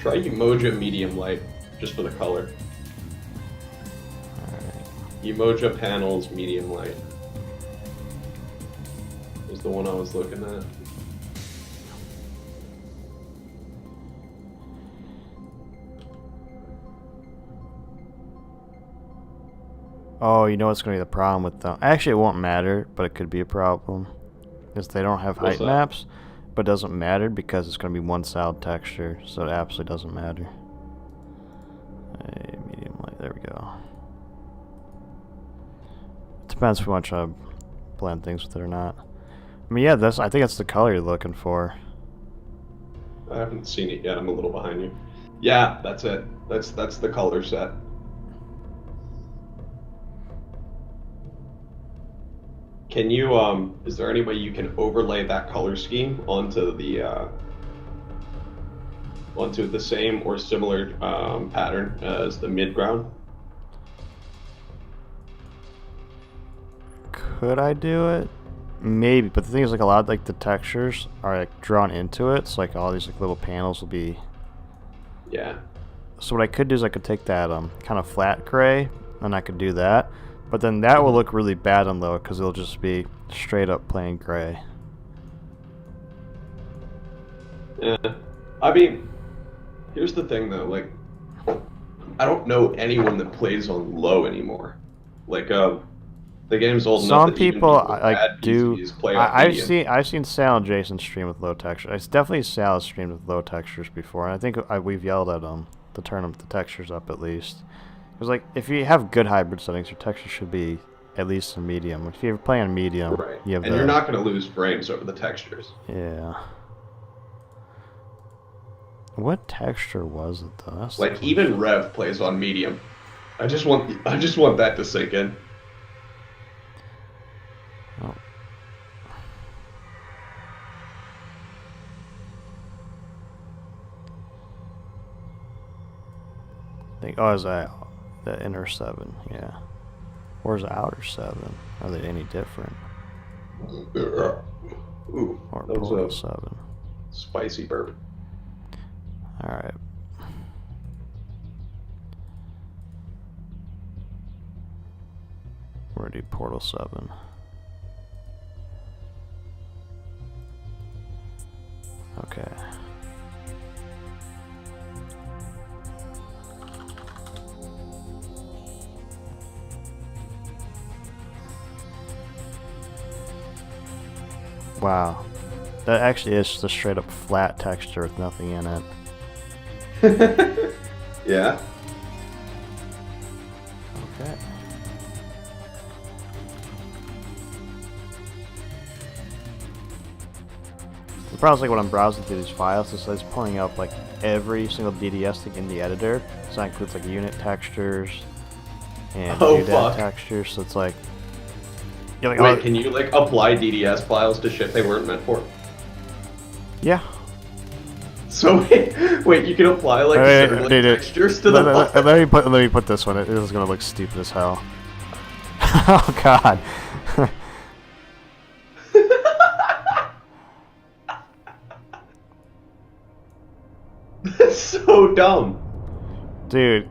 Try Umoja medium light, just for the color. Alright. Umoja panels medium light is the one I was looking at. Oh, you know what's going to be the problem with them? Actually, it won't matter, but it could be a problem. Because they don't have height maps, but it doesn't matter because it's going to be one solid texture, so it absolutely doesn't matter. Hey, medium light, there we go. It depends if we want to blend things with it or not. I mean, yeah, I think that's the color you're looking for. I haven't seen it yet. I'm a little behind you. Yeah, that's it. That's the color set. Can you is there any way you can overlay that color scheme onto the same or similar pattern as the midground? Could I do it? Maybe, but the thing is, like, a lot of like the textures are like drawn into it, so like all these like little panels will be. Yeah. So what I could do is I could take that kind of flat gray, and I could do that, but then that will look really bad on low because it'll just be straight up plain gray. Yeah. I mean, here's the thing though, like, I don't know anyone that plays on low anymore. Like, the game's old enough that even people with like bad do. PCs play on medium. I've seen Sal and Jason stream with low textures. It's definitely Sal has streamed with low textures before, and I think we've yelled at them to turn the textures up at least. Because like if you have good hybrid settings, your texture should be at least a medium. If you're playing on medium, Right. you have and you're not going to lose frames over the textures. Yeah. What texture was it though? That's the Like question. even Rev plays on medium. I just want that to sink in. Oh. Is that the inner 7? Yeah. Where's the outer 7? Are they any different? Ooh, Or that was portal a 7? spicy burp. Alright. We're gonna do portal 7. Okay. Wow. That actually is just a straight up flat texture with nothing in it. Yeah. Okay. The problem is like when I'm browsing through these files, it's pulling up like every single DDS thing in the editor. So that includes like unit textures and Oh UDAD fuck. textures. So it's like, you're like, Wait, oh, can you like apply DDS files to shit they weren't meant for? yeah. So wait, you can apply like servlet textures to the file? Let me put this one. It is gonna look stupid as hell. Oh god. That's so dumb. Dude,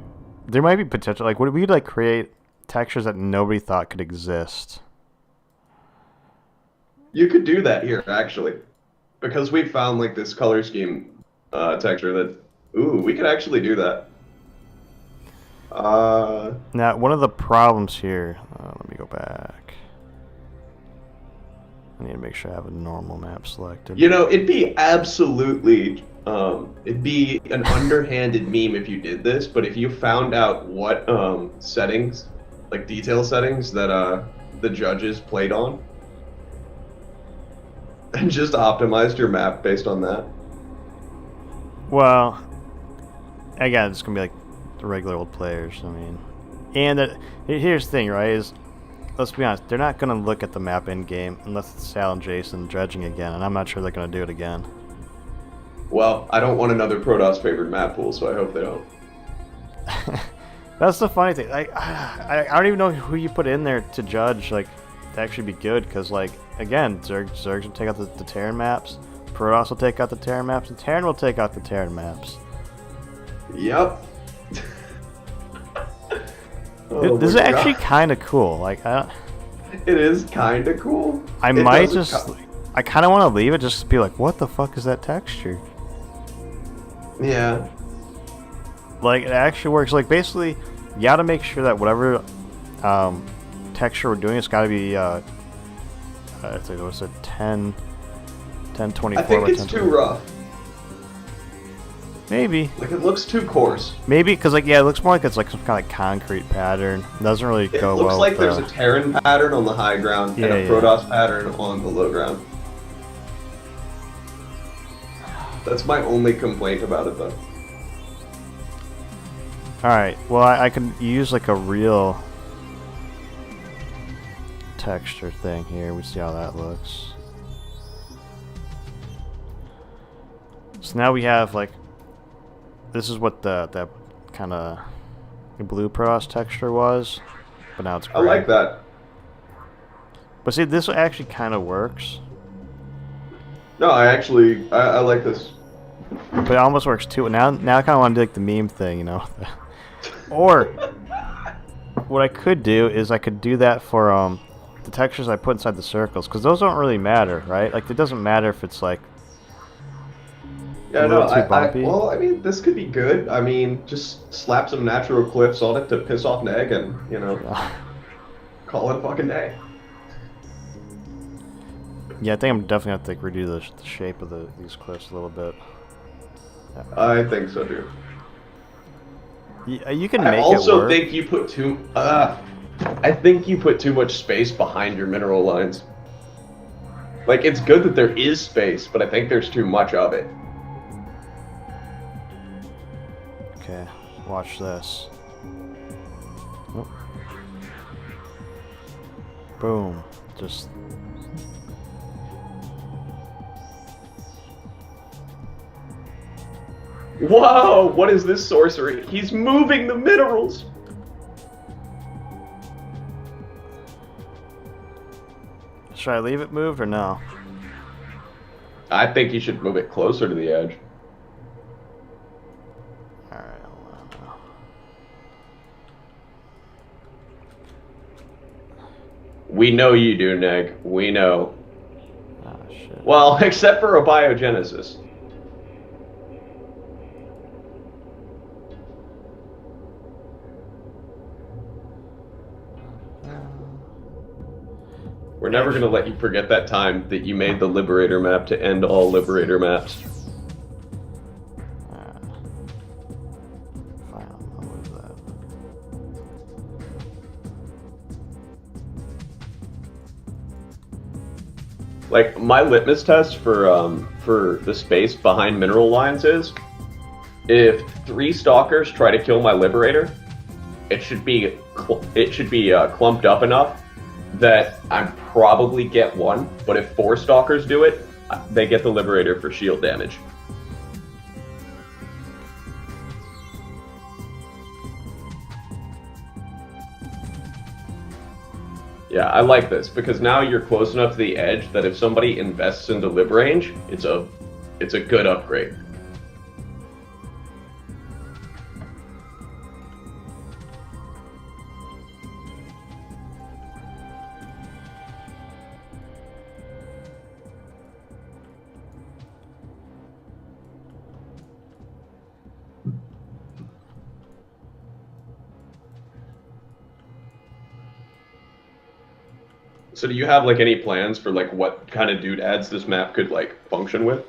there might be potential. Like, would we like create textures that nobody thought could exist? You could do that here actually, because we found like this color scheme texture that. Ooh, we could actually do that. Now, one of the problems here. Let me go back. I need to make sure I have a normal map selected. You know, it'd be absolutely, it'd be an underhanded meme if you did this, but if you found out what settings, like detail settings that the judges played on, and just optimized your map based on that. Well, again, it's gonna be like the regular old players. I mean, and here's the thing, right? Is let's be honest, they're not gonna look at the map in game unless it's Sal and Jason dredging again, and I'm not sure they're gonna do it again. Well, I don't want another Protoss favored map pool, so I hope they don't. That's the funny thing. Like, I don't even know who you put in there to judge. Like, to actually be good, because like again, Zerg's will take out the Terran maps. Protoss will take out the Terran maps, and Terran will take out the Terran maps. Yep. Oh This is my actually God. kind of cool. Like, It is kind of cool. I It might doesn't just, co- I kind of want to leave it just to be like, what the fuck is that texture? Yeah. Like, it actually works. Like, basically, you got to make sure that whatever texture we're doing, it's got to be, I think what's it, 1024 I think by it's 1024. too rough. Maybe. Like, it looks too coarse. Maybe, because, like, yeah, it looks more like it's, like, some kind of concrete pattern. It doesn't really It go looks well like with there's a Terran pattern on the high ground and Yeah, a yeah. Protoss pattern on the low ground. That's my only complaint about it, though. Alright, well, I could use, like, a real texture thing here. We see how that looks. So now we have, like, this is what that kind of blue Protoss texture was, but now it's gray. I like that. But see, this actually kind of works, No, I like this. but it almost works too. Now I kind of want to do like the meme thing, you know. Or what I could do is I could do that for the textures I put inside the circles, because those don't really matter, right? Like, it doesn't matter if it's like Yeah, a no, little too bumpy. well, I mean, this could be good. I mean, just slap some natural cliffs on it to piss off Neg and, you know, call it a fucking day. Yeah, I think I'm definitely have to like, redo the shape of these cliffs a little bit. I think so, too. You can I make it also work. think you put I think you put too much space behind your mineral lines. Like, it's good that there is space, but I think there's too much of it. Okay, watch this. Oh. Boom. Just... Whoa! What is this sorcery? He's moving the minerals! Should I leave it moved or no? I think you should move it closer to the edge. Alright, hold on now. We know you do, Neg. We know. Oh, shit. Well, except for a biogenesis. We're never going to let you forget that time that you made the Liberator map to end all Liberator maps. Fine, I'll move that. Like, my litmus test for the space behind mineral lines is, if 3 stalkers try to kill my Liberator, it should be clumped up enough that I probably get 1, but if 4 stalkers do it, they get the Liberator for shield damage. Yeah, I like this, because now you're close enough to the edge that if somebody invests into lib range, it's a good upgrade. So do you have like any plans for like what kind of doodads this map could like function with?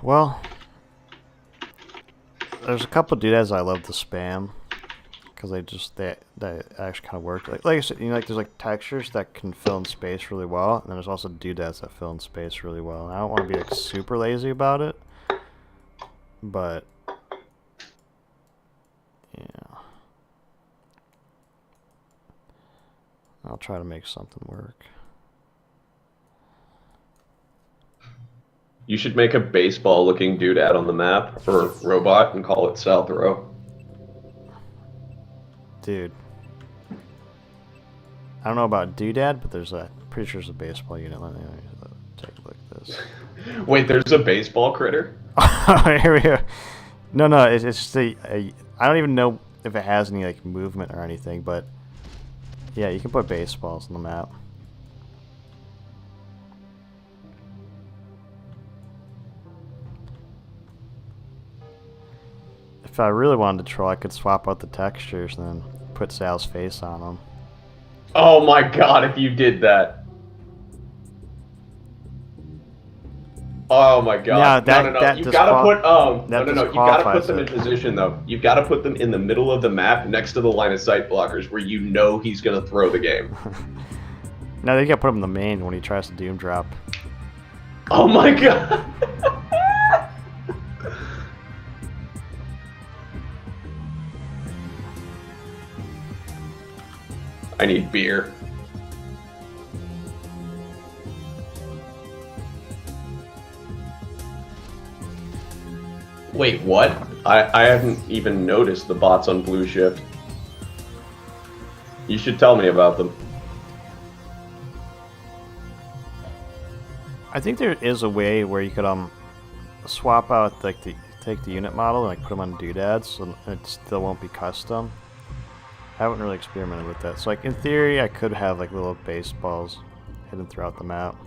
Well, there's a couple doodads I love to spam because they actually kind of work. Like I said, like there's like textures that can fill in space really well, and then there's also doodads that fill in space really well. And I don't want to be like super lazy about it, but yeah, I'll try to make something work. You should make a baseball-looking doodad on the map, or robot, and call it South Row. Dude, I don't know about doodad, but there's a pretty sure there's a baseball unit. Let me take a look at this. Wait, there's a baseball critter? Here we go. No, it's just I don't even know if it has any like movement or anything, but yeah, you can put baseballs on the map. If I really wanted to troll, I could swap out the textures and then put Sal's face on them. Oh my god, if you did that. Oh my god. No, no. You gotta put you gotta put them in position though. You've gotta put them in the middle of the map next to the line of sight blockers where you know he's gonna throw the game. No, they gotta put him in the main when he tries to doom drop. Oh my god. I need beer. Wait, what? I haven't even noticed the bots on blue shift. You should tell me about them. I think there is a way where you could swap out like take the unit model and like put them on doodads, so it still won't be custom. I haven't really experimented with that. So like in theory, I could have like little baseballs hidden throughout the map.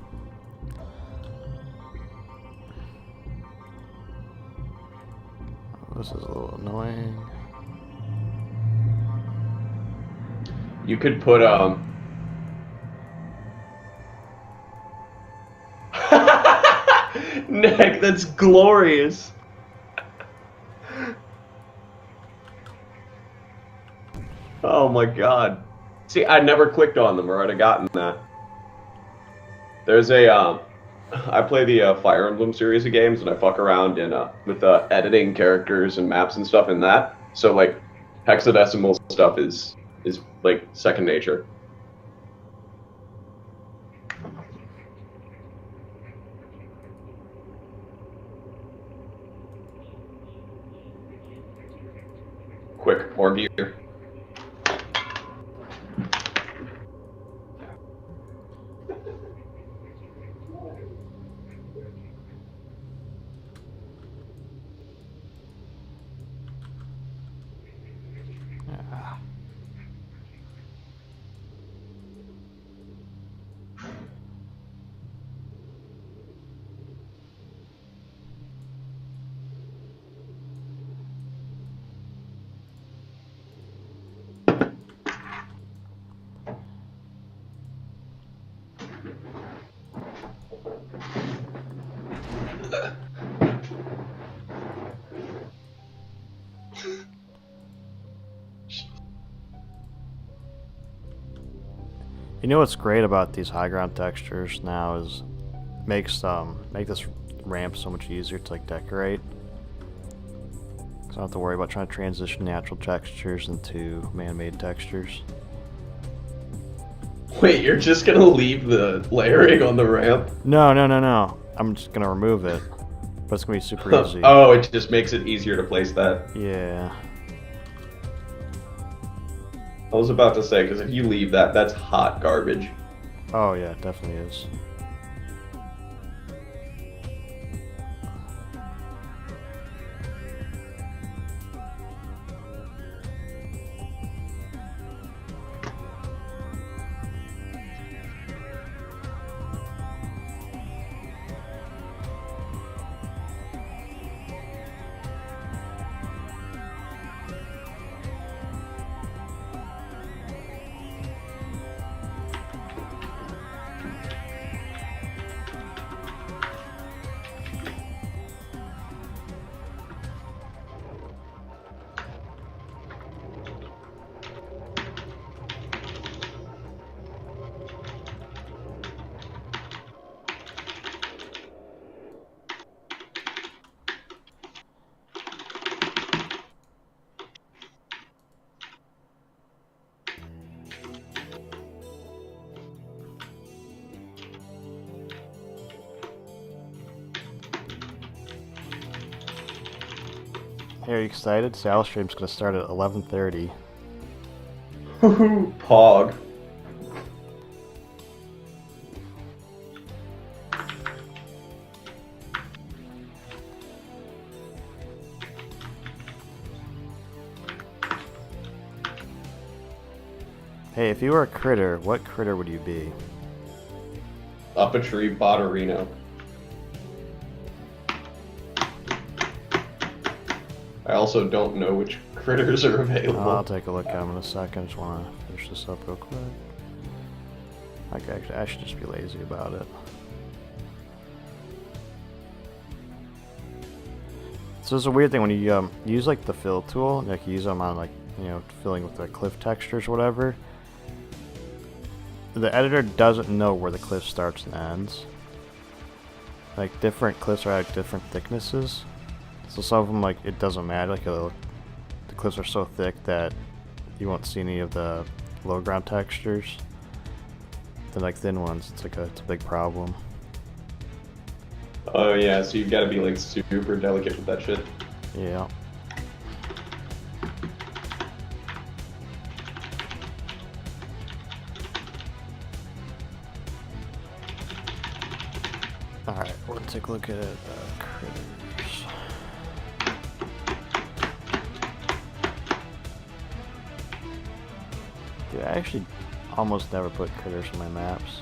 Oh, this is a little annoying. You could put Nick, that's glorious. Oh my god. See, I never clicked on them or I'd have gotten that. There's a I play the Fire Emblem series of games, and I fuck around in with editing characters and maps and stuff in that. So like hexadecimal stuff is like second nature. Quick, more gear. Yeah. You know what's great about these high ground textures now is make this ramp so much easier to like decorate. So I don't have to worry about trying to transition natural textures into man-made textures. Wait, you're just gonna leave the layering on the ramp? No, no, no, no. I'm just gonna remove it, but it's gonna be super easy. Oh, it just makes it easier to place that. Yeah. I was about to say, because if you leave that, that's hot garbage. Oh yeah, it definitely is. Hey, are you excited? Sal stream's gonna start at 11:30. Pog. Hey, if you were a critter, what critter would you be? Up a tree, Botterino. I also don't know which critters are available. I'll take a look at them in a second. I just want to finish this up real quick. Okay, actually, I should just be lazy about it. So it's a weird thing when you use like the fill tool, like you use them on like, you know, filling with the cliff textures or whatever. The editor doesn't know where the cliff starts and ends. Like different cliffs are at different thicknesses. So some of them, like, it doesn't matter, like the cliffs are so thick that you won't see any of the low ground textures. Then like thin ones, it's a big problem. Oh yeah, so you've got to be like super delicate with that shit. Yeah. Alright, we're gonna take a look at critters. Dude, I actually almost never put critters in my maps.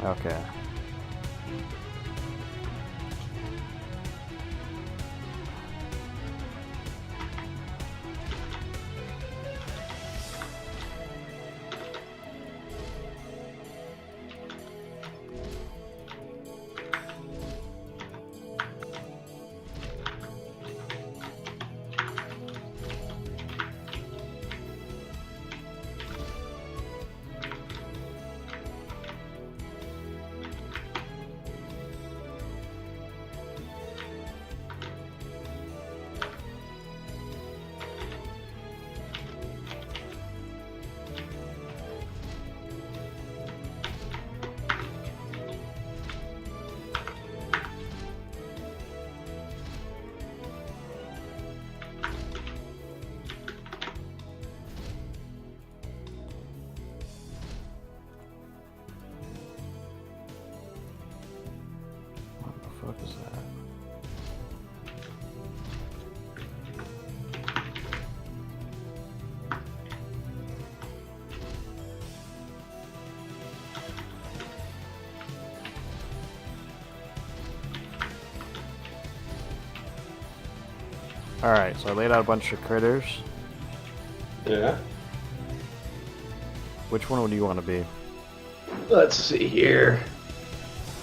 Okay. Alright, so I laid out a bunch of critters. Yeah. Which one would you want to be? Let's see here.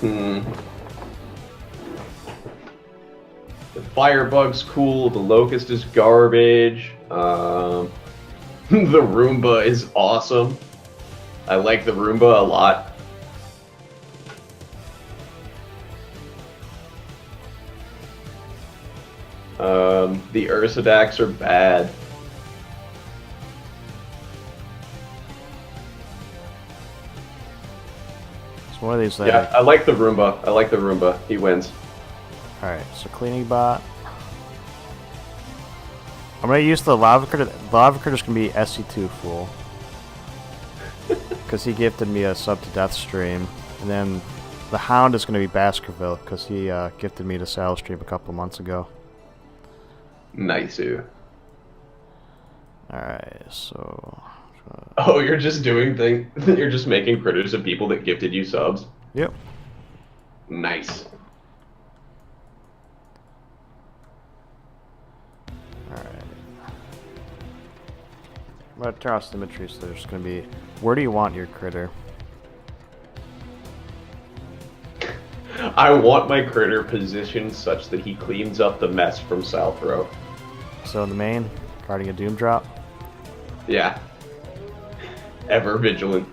The firebug's cool. The locust is garbage. The Roomba is awesome. I like the Roomba a lot. The Ursidax are bad. So one of these. Yeah, I like the Roomba. I like the Roomba. He wins. Alright, so cleaning bot. I'm gonna use the lava critter. The lava critter's gonna be SC2 Fool. Because he gifted me a sub to death stream. And then the hound is gonna be Baskerville, because he gifted me the Sal stream a couple months ago. Nice. Alright, so. Oh, you're just doing things. You're just making critters of people that gifted you subs. Yep. Nice. Alright. I'm gonna turn off symmetry, so there's gonna be. Where do you want your critter? I want my critter positioned such that he cleans up the mess from South Row. So in the main, guarding a doom drop. Yeah. Ever vigilant.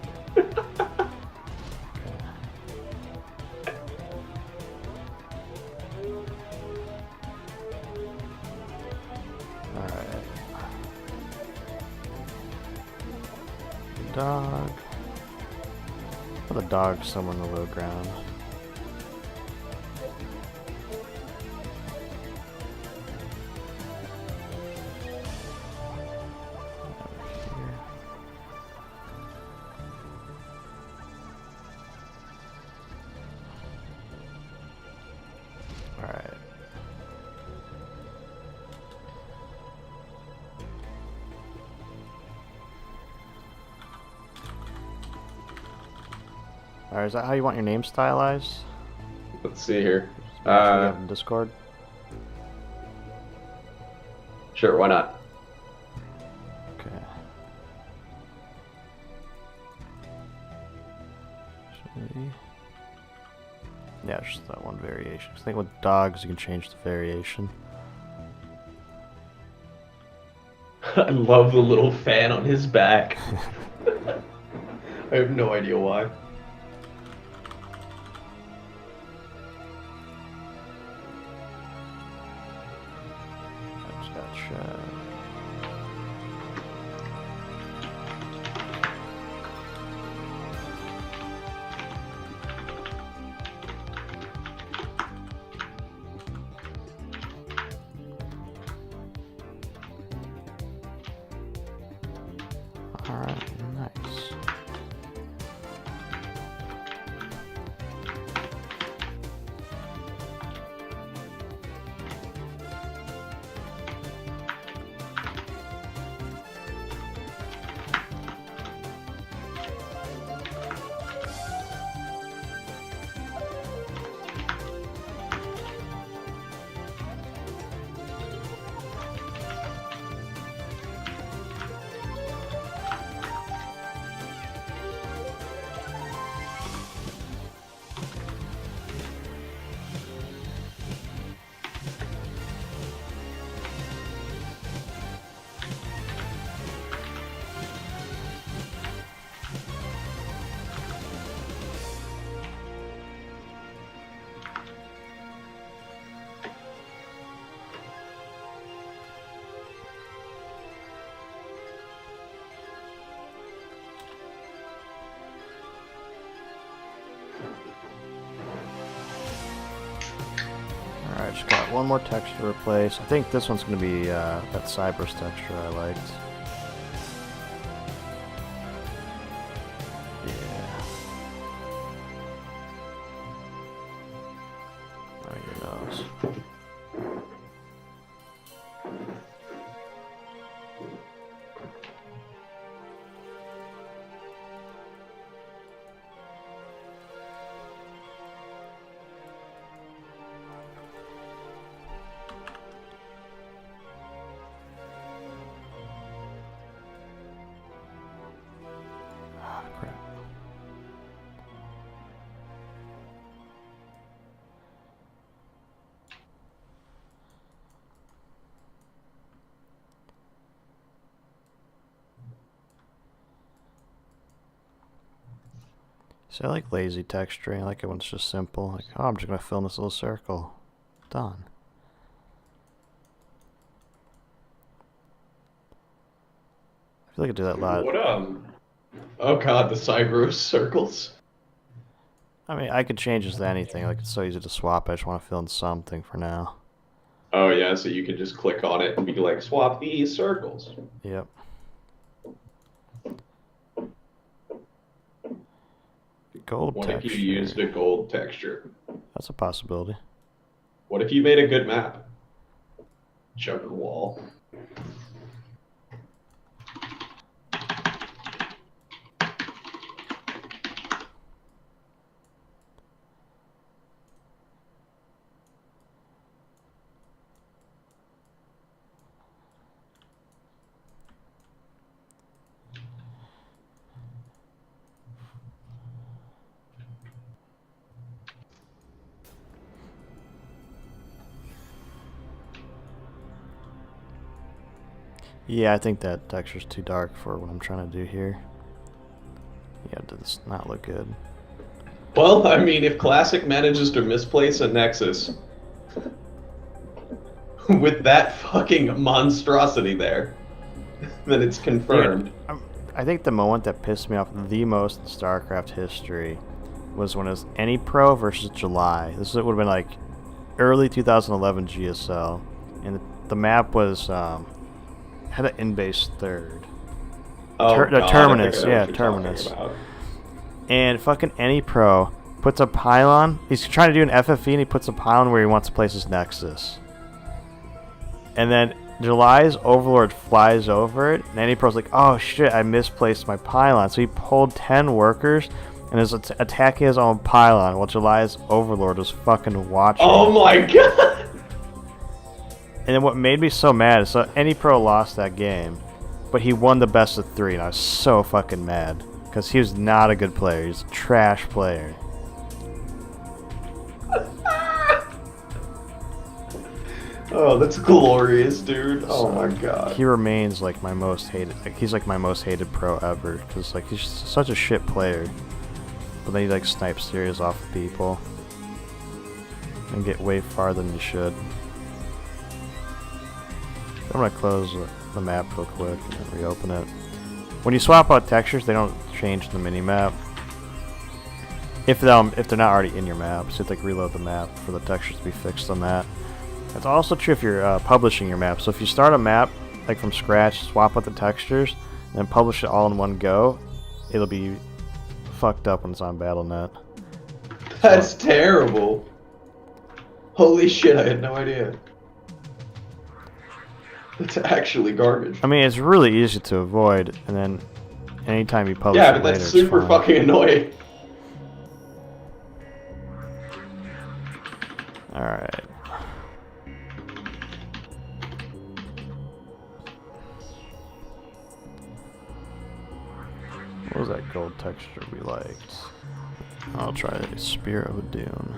Alright. Dog. Put the dog somewhere in the low ground. Alright. Alright, is that how you want your name stylized? Let's see here. Just make sure you have in Discord. Sure, why not? Okay. Yeah, just that one variation. I think with dogs you can change the variation. I love the little fan on his back. I have no idea why. Gotcha. Alright, nice. Alright, just got one more texture to replace. I think this one's going to be that Cypress texture I liked. Yeah. Oh, your nose. See, I like lazy texturing. I like it when it's just simple. Like, oh, I'm just gonna fill in this little circle. Done. I feel like I do that a lot. What Oh god, the Cybros circles. I mean, I could change this to anything. Like, it's so easy to swap. I just want to fill in something for now. Oh yeah, so you can just click on it and be like, swap these circles. Yep. Gold What texture. if you used a gold texture? That's a possibility. What if you made a good map? Jugger wall. Yeah, I think that texture's too dark for what I'm trying to do here. Yeah, it does not look good. Well, I mean, if Classic manages to misplace a Nexus with that fucking monstrosity there, then it's confirmed. Dude, I think the moment that pissed me off the most in StarCraft history was when it was any pro versus July. This would have been like early 2011 GSL, and the map was had an in-base third. Oh, The God, Terminus, I think I know yeah, what you're Terminus. talking about. And fucking any pro puts a pylon. He's trying to do an FFE and he puts a pylon where he wants to place his Nexus. And then July's Overlord flies over it, and any pro's like, oh shit, I misplaced my pylon. So he pulled 10 workers and is attacking his own pylon while July's Overlord was fucking watching. Oh my god! And then what made me so mad is so any pro lost that game, but he won the best of 3, and I was so fucking mad. Because he was not a good player, he's a trash player. Oh, that's glorious, dude. Oh my god. He remains like my most hated, like he's like my most hated pro ever. Because like he's just such a shit player. But then he like snipes series off of people. And get way farther than you should. I'm gonna close the map real quick and reopen it. When you swap out textures, they don't change the mini-map. If they're not already in your map, so you have to like reload the map for the textures to be fixed on that. That's also true if you're publishing your map. So if you start a map like from scratch, swap out the textures, and then publish it all in one go, it'll be fucked up when it's on BattleNet. That's terrible. Holy shit, I had no idea. It's actually garbage. I mean, it's really easy to avoid, and then anytime you publish Yeah, it but later, that's it's super fine. fucking annoying. Alright. What was that gold texture we liked? I'll try the Spear of a Dune.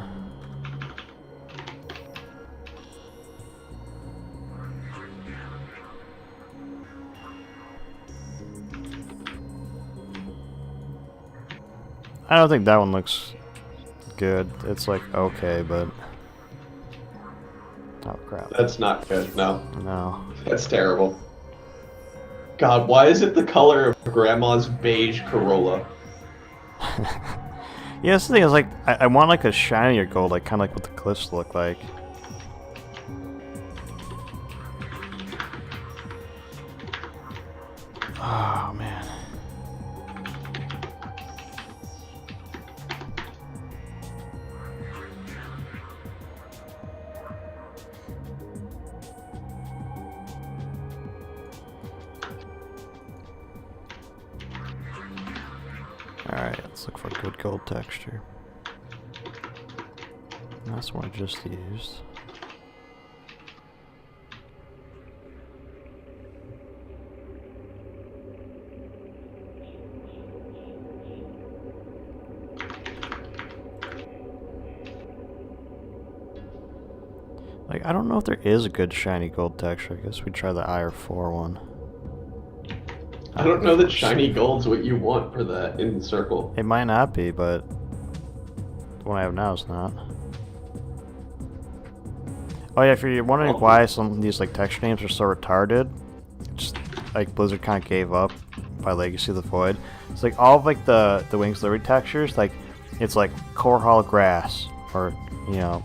I don't think that one looks good. It's like okay, but oh crap. That's not good, no. No. That's terrible. God, why is it the color of Grandma's beige Corolla? Yeah, this thing is like I want like a shinier gold, like kind of like what the cliffs look like. Oh man. Alright, let's look for good gold texture. And that's what I just used. Like, I don't know if there is a good shiny gold texture. I guess we try the IR4 one. I don't know that shiny gold's what you want for that in circle. It might not be, but the one I have now is not. Oh yeah, if you're wondering why some of these like texture names are so retarded, just like Blizzard kind of gave up by Legacy of the Void. It's like all of like the Wings Liberty textures, like it's like Core Hall Grass or you know,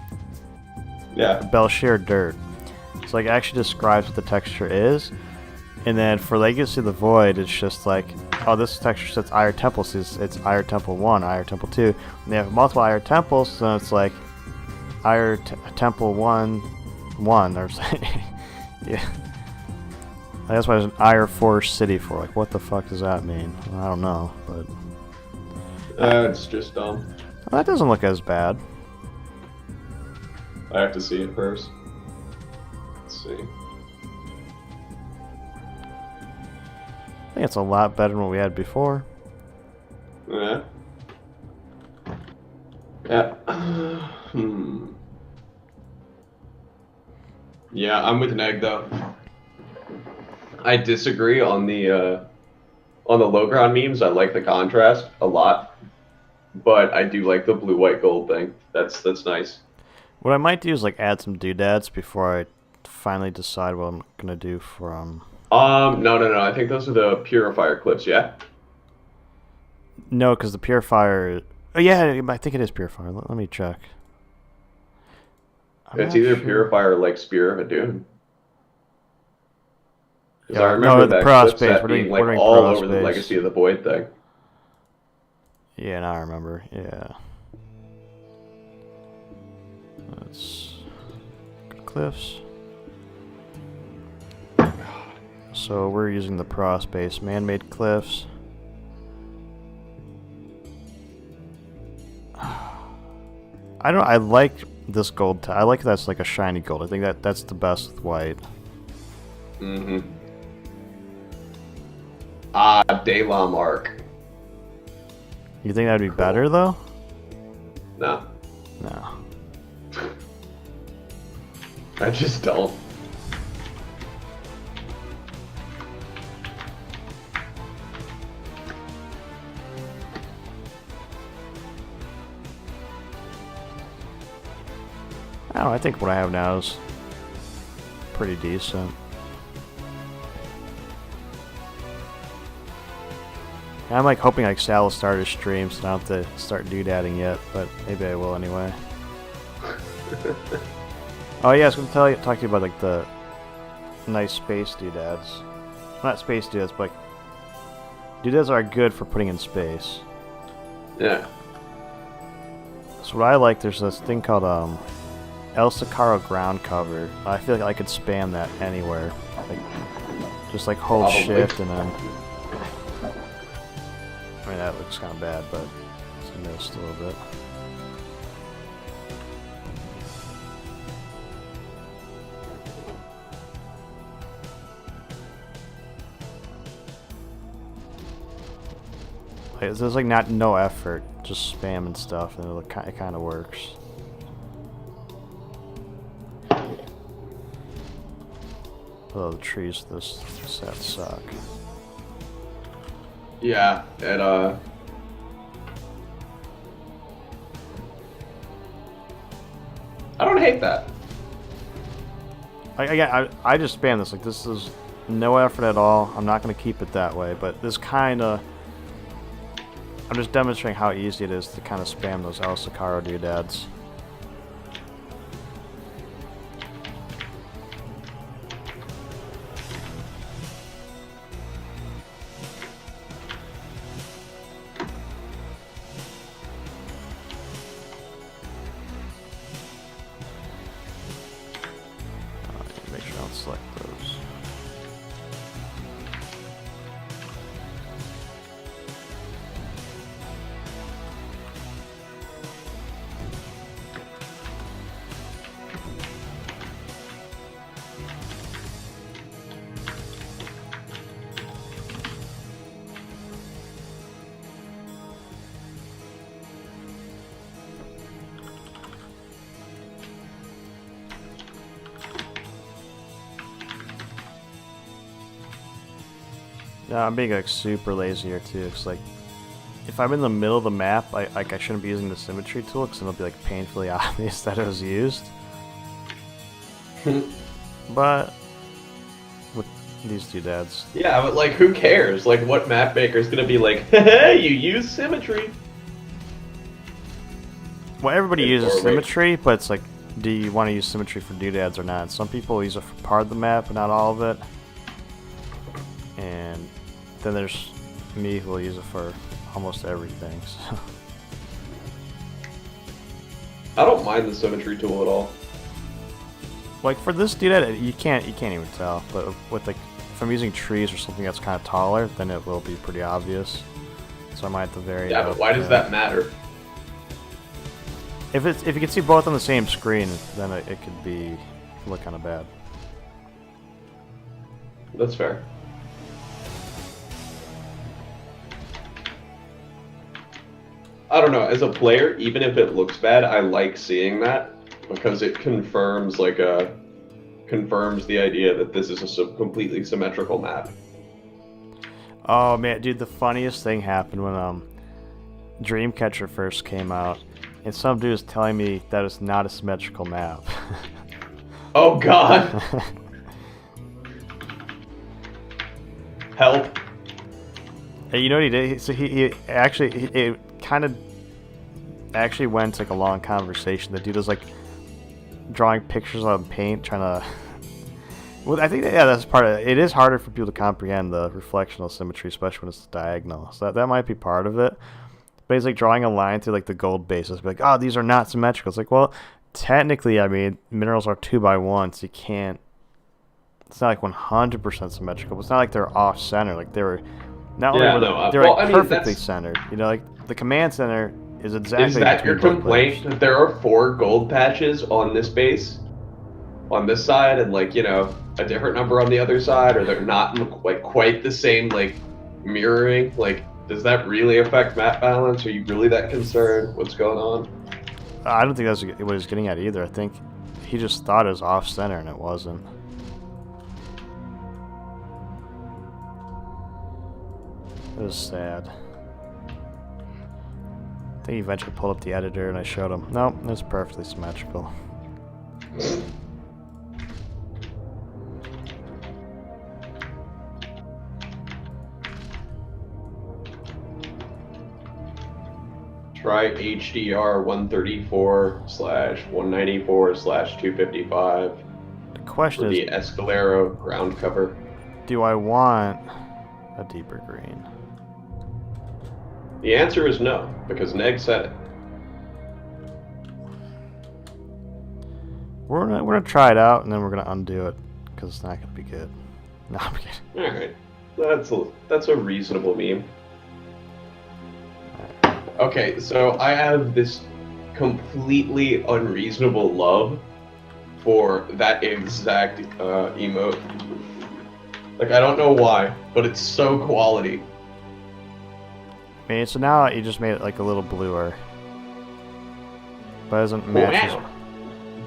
Yeah. Belshire Dirt. It's like it actually describes what the texture is, and then for Legacy of the Void, it's just like, oh, this texture says Ire Temple, so it's Ire Temple 1, Ire Temple 2, and they have multiple Ire Temples, so it's like Ire Temple 1 or something. Yeah. That's why there's an Ire Forest City for. Like, what the fuck does that mean? I don't know, but It's just dumb. that doesn't look as bad. I have to see it first. Let's see. I think it's a lot better than what we had before. Yeah. Yeah. Yeah, I'm with Neg though. I disagree on the low ground memes. I like the contrast a lot, but I do like the blue white gold thing. That's nice. What I might do is like add some doodads before I finally decide what I'm gonna do for No. I think those are the purifier clips. Yeah. No, because the purifier. Oh yeah, I think it is purifier. Let me check. It's either purifier or like Spear of a Doom. Because Yeah, I remember the that Pro clip Space. set We're being doing- like we're doing all Pro over the Space. Legacy of the Void thing. Yeah, now I remember. Yeah. Let's go to Cliffs. So we're using the Pro Space man-made cliffs. I like this gold. I like that's like a shiny gold. I think that's the best with white. Mm-hmm. Ah, Daylom Arc. You think that'd be better though? No, No. I just don't. I don't know. I think what I have now is pretty decent. I'm like hoping like Sal will start his stream, so I don't have to start doodadding yet, but maybe I will anyway. Oh yeah, I was gonna talk to you about like the nice space doodads. Not space doodads, but like, doodads are good for putting in space. Yeah. So what I like, there's this thing called El Sicaro ground cover. I feel like I could spam that anywhere. Like, just like hold Probably. shift and then. I mean that looks kind of bad, but it's missed a little bit. Like, there's like no effort, just spamming stuff, and it kind of works. Oh, the trees this set suck. Yeah, and I don't hate that. I just spam this. Like, this is no effort at all. I'm not going to keep it that way, but this kind of... I'm just demonstrating how easy it is to kind of spam those El Sicaro doodads. Make sure I don't select those. Yeah, I'm being like super lazy here too. It's like if I'm in the middle of the map, I shouldn't be using the symmetry tool because it'll be like painfully obvious that it was used. But with these doodads, Yeah, but like, who cares? Like, what map maker's gonna be like, hey, you use symmetry? well, everybody uses Or wait, symmetry, but it's like, do you want to use symmetry for doodads or not? Some people use it for part of the map, but not all of it. And then there's me who will use it for almost everything. So. I don't mind the symmetry tool at all. Like for this doodad, you can't even tell. But with like, if I'm using trees or something that's kind of taller, then it will be pretty obvious. So I might have to vary. Yeah, but why does that matter? If you can see both on the same screen, then it could look kind of bad. That's fair. I don't know. As a player, even if it looks bad, I like seeing that because it confirms confirms the idea that this is a completely symmetrical map. Oh man, dude, the funniest thing happened when Dreamcatcher first came out, and some dude was telling me that it's not a symmetrical map. Oh God! Help! Hey, you know what he did? So he actually it kind of actually went like a long conversation. The dude was like drawing pictures on paint, trying to. Well, I think that's part of it. It is harder for people to comprehend the reflectional symmetry, especially when it's diagonal. So that might be part of it. But he's like drawing a line through like the gold bases, be like, oh, these are not symmetrical. It's like, well, technically, I mean, minerals are 2x1, so you can't. It's not like 100% symmetrical, but it's not like they're off center. Like they were, not only were they're well, like I mean, perfectly centered. You know, like the command center is exactly. Is that your between both complaint? players. That there are 4 gold patches on this base, on this side, and like a different number on the other side, or they're not like quite the same like mirroring? Like, does that really affect map balance? Are you really that concerned? What's going on? I don't think that's what he's getting at either. I think he just thought it was off center and it wasn't. It was sad. I think he eventually pulled up the editor and I showed him. Nope, it was perfectly symmetrical. Try HDR 134/194/255 The question for is, the Escalero ground cover. do I want a deeper green? The answer is no, because Neg said it. We're gonna try it out and then we're gonna undo it because it's not gonna be good. No, I'm kidding. All right, that's a reasonable meme. Okay, so I have this completely unreasonable love for that exact emote. Like, I don't know why, but it's so quality. I mean, so now you just made it like a little bluer, but it doesn't match. Wow.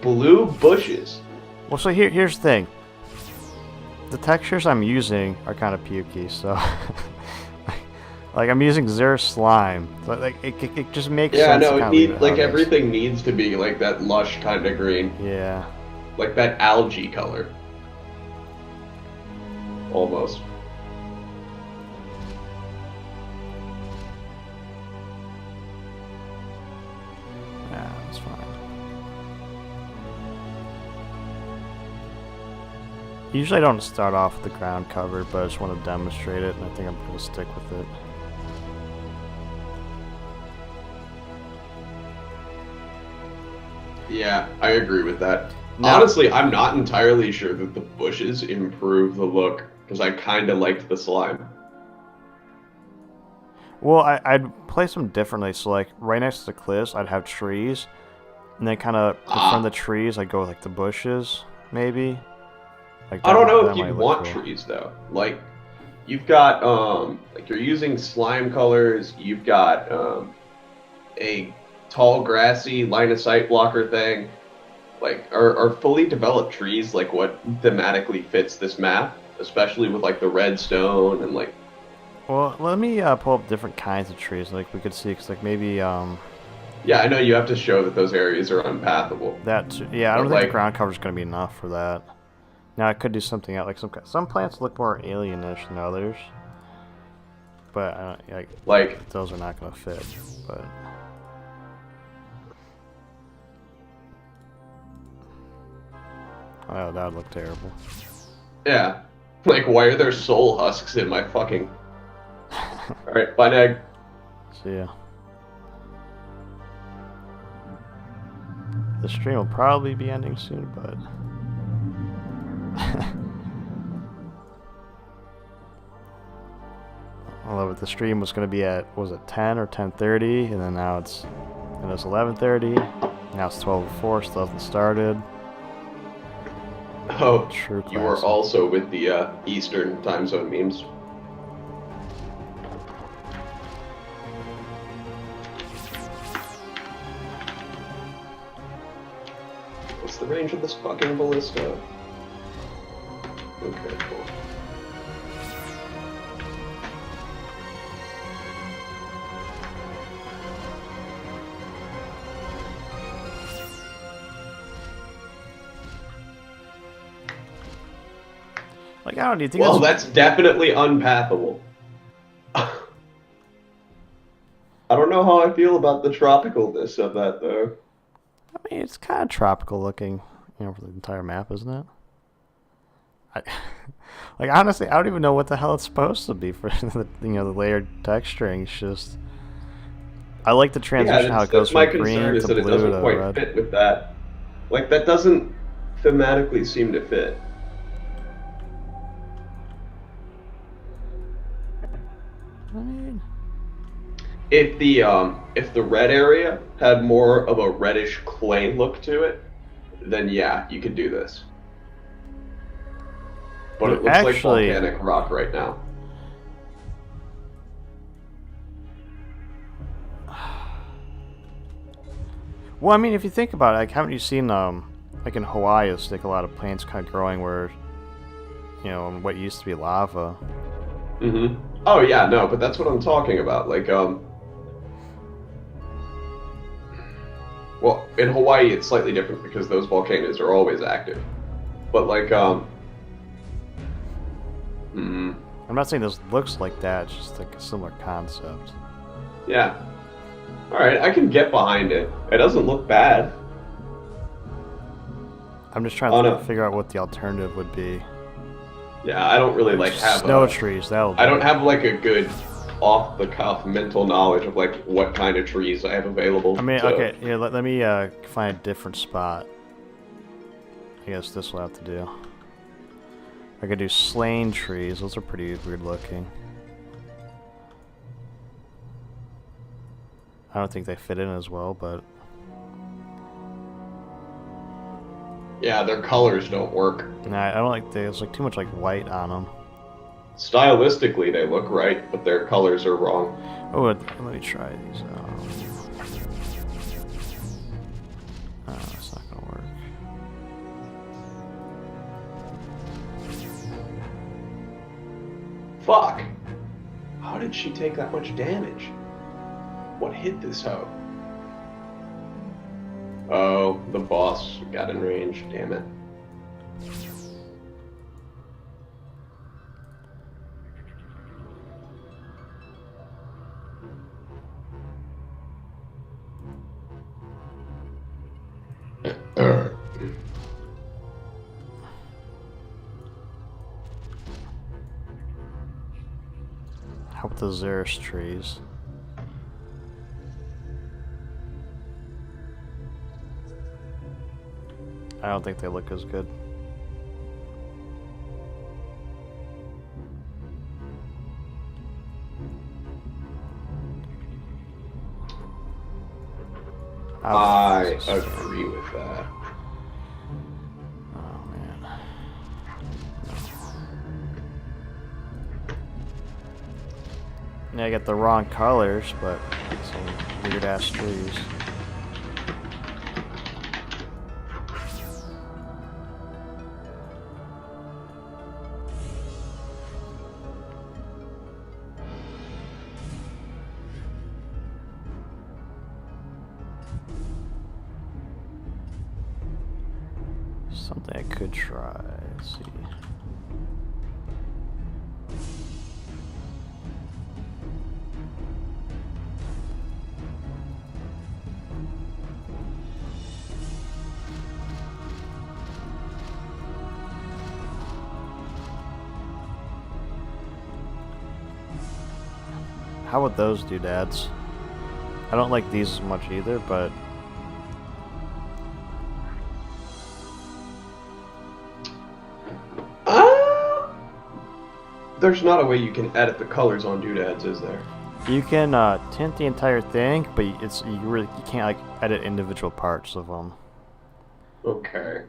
Blue bushes. Well, so here's the thing. The textures I'm using are kind of pukey, so like I'm using Xer slime. So like it just makes sense. Yeah, no, to leave it like how it is. everything needs to be like that lush kind of green, Yeah. like that algae color. Almost. Yeah, that's fine. Usually I don't start off with the ground cover, but I just want to demonstrate it, and I think I'm going to stick with it. Yeah, I agree with that. Now, Honestly, I'm not entirely sure that the bushes improve the look, because I kind of liked the slime. well, I'd place them differently. So like right next to the cliffs, I'd have trees, and then kind of in front of the trees, I'd go with like the bushes, maybe. Like I don't know that if might you'd look want cool. trees though. Like, you've got like you're using slime colors. You've got a tall grassy line of sight blocker thing. Like, are fully developed trees like what thematically fits this map, especially with like the redstone and like Well, let me pull up different kinds of trees. Like we could see, cause like maybe Yeah, I know you have to show that those areas are unpathable, yeah, I but don't think the like, ground cover is gonna be enough for that. Now I could do something out like some plants look more alienish than others, but I don't, like, those are not gonna fit. But oh, that would look terrible. yeah, like why are there soul husks in my fucking? All right, bye, Neg. See ya. The stream will probably be ending soon, but I love it. The stream was going to be at, was it 10 or 10:30, and then now it's 11:30. Now it's 12:04. Still hasn't started. Oh, True you were classic. also with the Eastern time zone memes. What's the range of this fucking ballista? Okay, cool. Like, I don't know, do you think Well, that's definitely unpathable. I don't know how I feel about the tropicalness of that, though. I mean, it's kind of tropical looking, for the entire map, isn't it? Like, honestly, I don't even know what the hell it's supposed to be for the, the layered texturing. It's just, I like the transition, Yeah, how it goes that's my from green concern is to that it blue doesn't to quite red. fit with that. Like, that doesn't thematically seem to fit. I mean, If the red area had more of a reddish clay look to it, then yeah, you could do this. But it looks actually, like volcanic rock right now. well, I mean, if you think about it, like, haven't you seen, like in Hawaii, it's like a lot of plants kind of growing where, what used to be lava. Mm-hmm. Oh yeah, no, but that's what I'm talking about. Like, well, in Hawaii it's slightly different because those volcanoes are always active. But like, I'm not saying this looks like that, it's just like a similar concept. yeah. All right, I can get behind it. It doesn't look bad. I'm just trying to figure out what the alternative would be. Yeah, I don't really like have snow trees. That'll do. I don't have like a good off the cuff mental knowledge of like what kind of trees I have available. I mean, okay, yeah. Let me find a different spot. I guess this will have to do. I could do slain trees. Those are pretty weird looking. I don't think they fit in as well, but yeah, their colors don't work. nah, I don't like. There's like too much like white on them. Stylistically, they look right, but their colors are wrong. Oh, let me try these. Oh, it's not gonna work. Fuck! How did she take that much damage? What hit this hoe? Oh, the boss got in range. Damn it. How about the Xeris trees? I don't think they look as good. I agree with that. Oh man. Yeah, I got the wrong colors, but some weird ass trees. something I could try. Let's see. How would those doodads? I don't like these as much either, but there's not a way you can edit the colors on doodads, is there? you can tint the entire thing, but you can't like edit individual parts of them. Okay.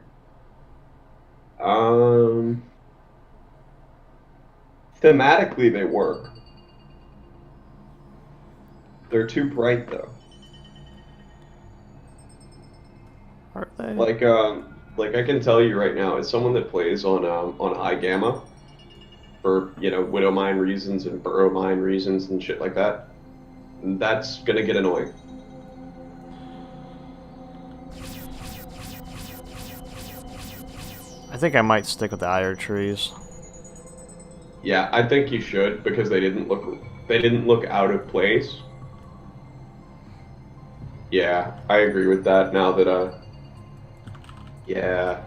Thematically they work. They're too bright though. Are they? Like I can tell you right now, as someone that plays on iGamma for Widow Mine reasons and Burrow Mine reasons and shit like that, that's gonna get annoying. I think I might stick with the ire trees. Yeah, I think you should because they didn't look out of place. Yeah, I agree with that. Now that yeah.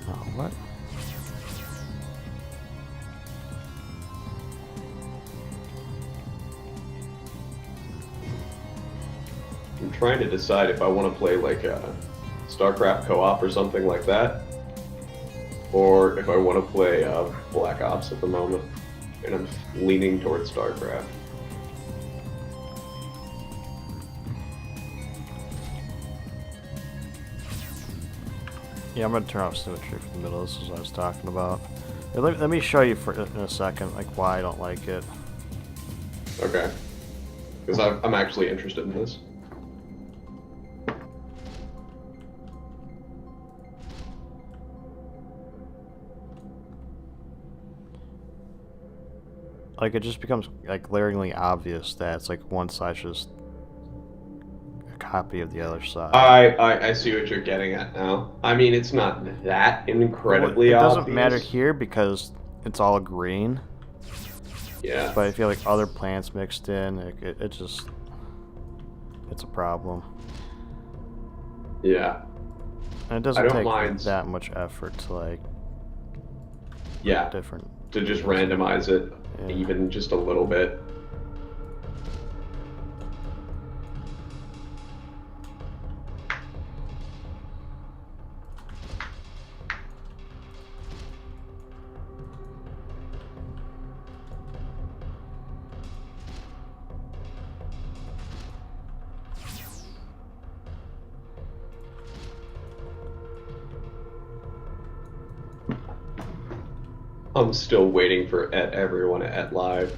Oh, what? I'm trying to decide if I want to play like a StarCraft co-op or something like that, or if I want to play Black Ops at the moment, and I'm leaning towards StarCraft. Yeah, I'm gonna turn off symmetry for the middle. This is what I was talking about. Yeah, let me show you in a second, like why I don't like it. Okay, because I'm actually interested in this. Like it just becomes like glaringly obvious that it's like one side's just a copy of the other side. I see what you're getting at now. I mean, it's not that incredibly It doesn't obvious. matter here because it's all green. Yeah. But I feel like other plants mixed in, it just it's a problem. Yeah. And it doesn't take that much effort to like different to just randomize it even just a little bit. I'm still waiting for everyone at live.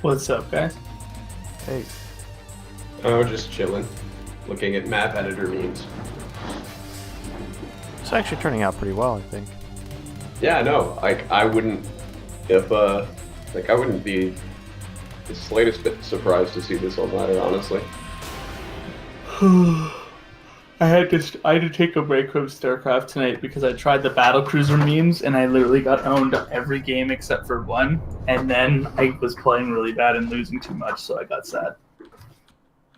What's up, guys? Hey, Oh, just chilling, looking at map editor memes. it's actually turning out pretty well, I think. Yeah, no, like I wouldn't if like I wouldn't be the slightest bit surprised to see this on ladder, honestly. I had to take a break from StarCraft tonight because I tried the battle cruiser memes and I literally got owned every game except for one. And then I was playing really bad and losing too much, so I got sad.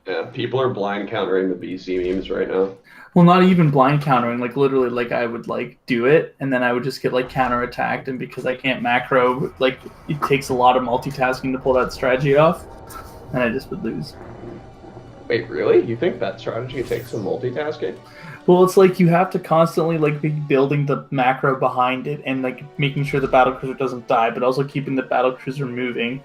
Yeah, people are blind countering the BC memes right now. Well, not even blind countering, like literally, like I would like do it and then I would just get like counter attacked, and because I can't macro, like it takes a lot of multitasking to pull that strategy off, and I just would lose. Wait, really? You think that strategy takes some multitasking? Well, it's like you have to constantly like be building the macro behind it and like making sure the battle cruiser doesn't die, but also keeping the battle cruiser moving.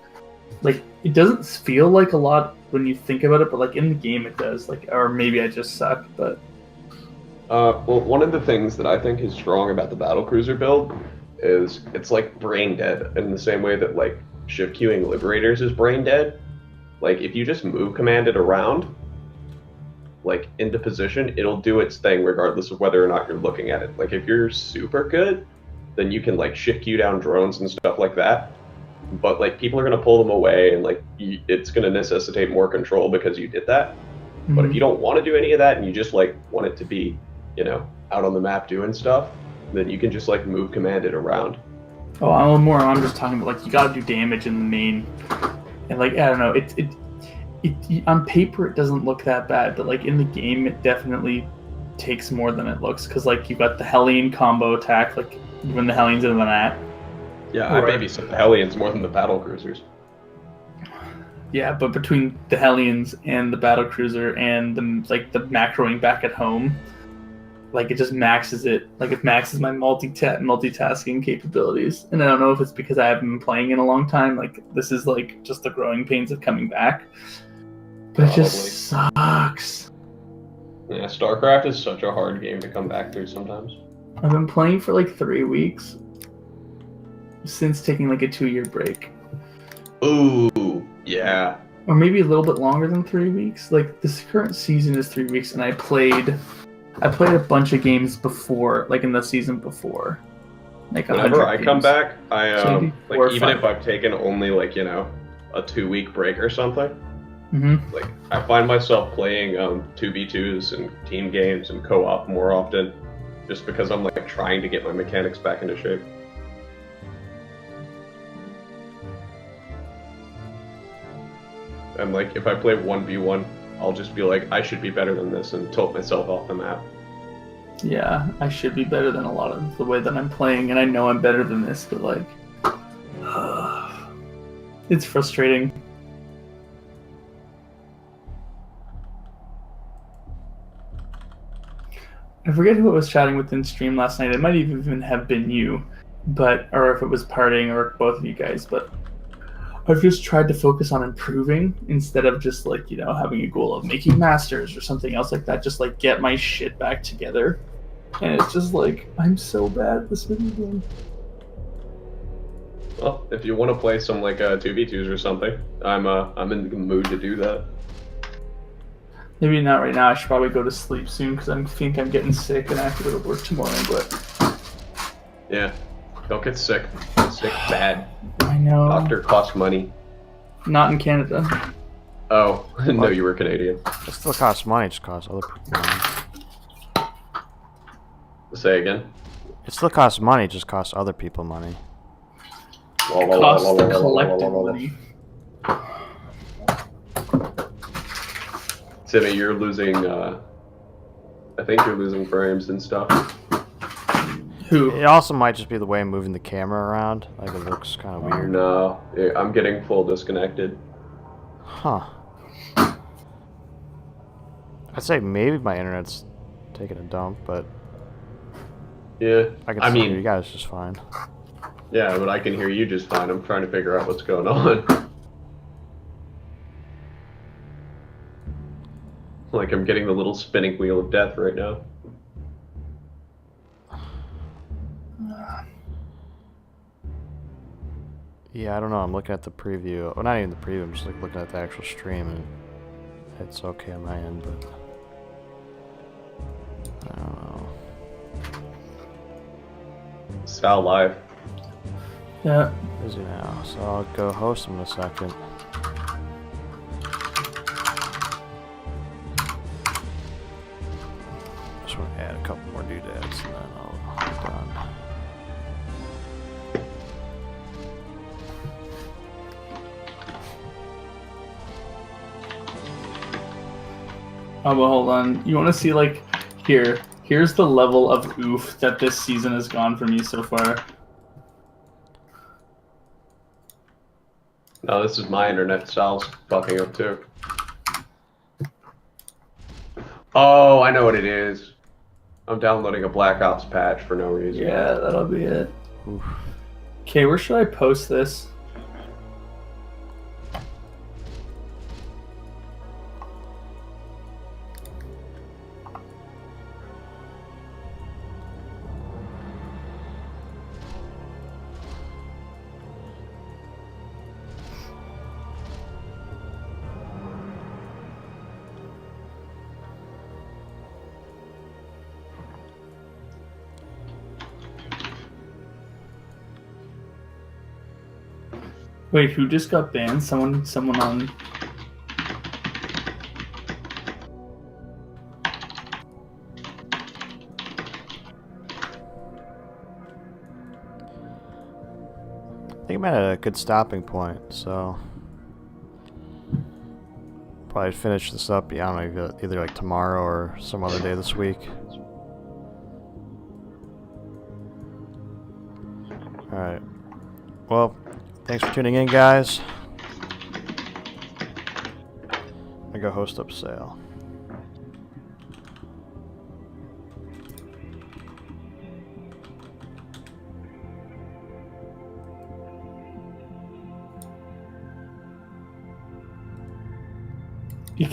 Like it doesn't feel like a lot when you think about it, but like in the game it does. Like, or maybe I just suck, but Well, one of the things that I think is strong about the battlecruiser build is it's like brain dead in the same way that like shift queuing liberators is brain dead. Like if you just move command it around, like into position, it'll do its thing regardless of whether or not you're looking at it. Like if you're super good, then you can like shift queue down drones and stuff like that. But like people are gonna pull them away, and like it's gonna necessitate more control because you did that. But if you don't want to do any of that and you just like want it to be, out on the map doing stuff, then you can just like move command it around. oh, I'm just talking about like you got to do damage in the main, and like I don't know, it on paper it doesn't look that bad, but like in the game it definitely takes more than it looks because like you got the Hellion combo attack, like when the Hellion's in the mat. Yeah, I Right. babysit the Hellions more than the battle cruisers. Yeah, but between the Hellions and the battle cruiser and the macroing back at home, like it just maxes it. Like it maxes my multitasking capabilities. And I don't know if it's because I haven't been playing in a long time. Like this is like just the growing pains of coming back. But it just sucks. Yeah, StarCraft is such a hard game to come back through sometimes. I've been playing for like 3 weeks since taking like a 2 year break. Ooh, yeah. Or maybe a little bit longer than 3 weeks. Like this current season is 3 weeks, and I played a bunch of games before, like in the season before. Like Whenever I games. come back, I So maybe 4 like or even 5. if I've taken only like a 2 week break or something, Mm-hmm. like I find myself playing 2v2s and team games and co-op more often, just because I'm like trying to get my mechanics back into shape. And like if I play 1v1, I'll just be like, I should be better than this and tilt myself off the map. Yeah, I should be better than a lot of the way that I'm playing, and I know I'm better than this, but like, it's frustrating. I forget who I was chatting with in stream last night. It might even have been you, but or if it was partying or both of you guys. But I've just tried to focus on improving instead of just like having a goal of making masters or something else like that. Just like get my shit back together, and it's just like I'm so bad at this video game. Well, if you want to play some like 2v2s or something, I'm in the mood to do that. Maybe not right now. I should probably go to sleep soon because I think I'm getting sick and I have to go to work tomorrow. But Yeah, don't get sick. Get sick bad. I know. Doctor costs money. Not in Canada. Oh, no, you were Canadian. It still costs money, it just costs other people money. Say again. It still costs money, it just costs other people money. Costs the collective money. Timmy, you're losing, I think you're losing frames and stuff. Who? It also might just be the way I'm moving the camera around. Like, it looks kind of weird. No, I'm getting full disconnected. Huh. I'd say maybe my internet's taking a dump, but Yeah, I can I see mean, you guys just fine. yeah, but I can hear you just fine. I'm trying to figure out what's going on. Like, I'm getting the little spinning wheel of death right now. Yeah, I don't know. I'm looking at the preview. Well, not even the preview. I'm just like looking at the actual stream, and it's okay on my end, but I don't know. Sal live. Yeah. Busy now, so I'll go host him in a second. Just want to add a couple more doodads, and then I'll be done. Oh, but hold on. You want to see, like, here's the level of oof that this season has gone for me so far. No, this is my internet. Sal's fucking up too. Oh, I know what it is. I'm downloading a Black Ops patch for no reason. Yeah, that'll be it. Oof. Okay, where should I post this? Wait, who just got banned? Someone on. I think I'm at a good stopping point, so probably finish this up. Yeah, I don't know, either like tomorrow or some other day this week. All right. Well, thanks for tuning in, guys. I go host up sale. You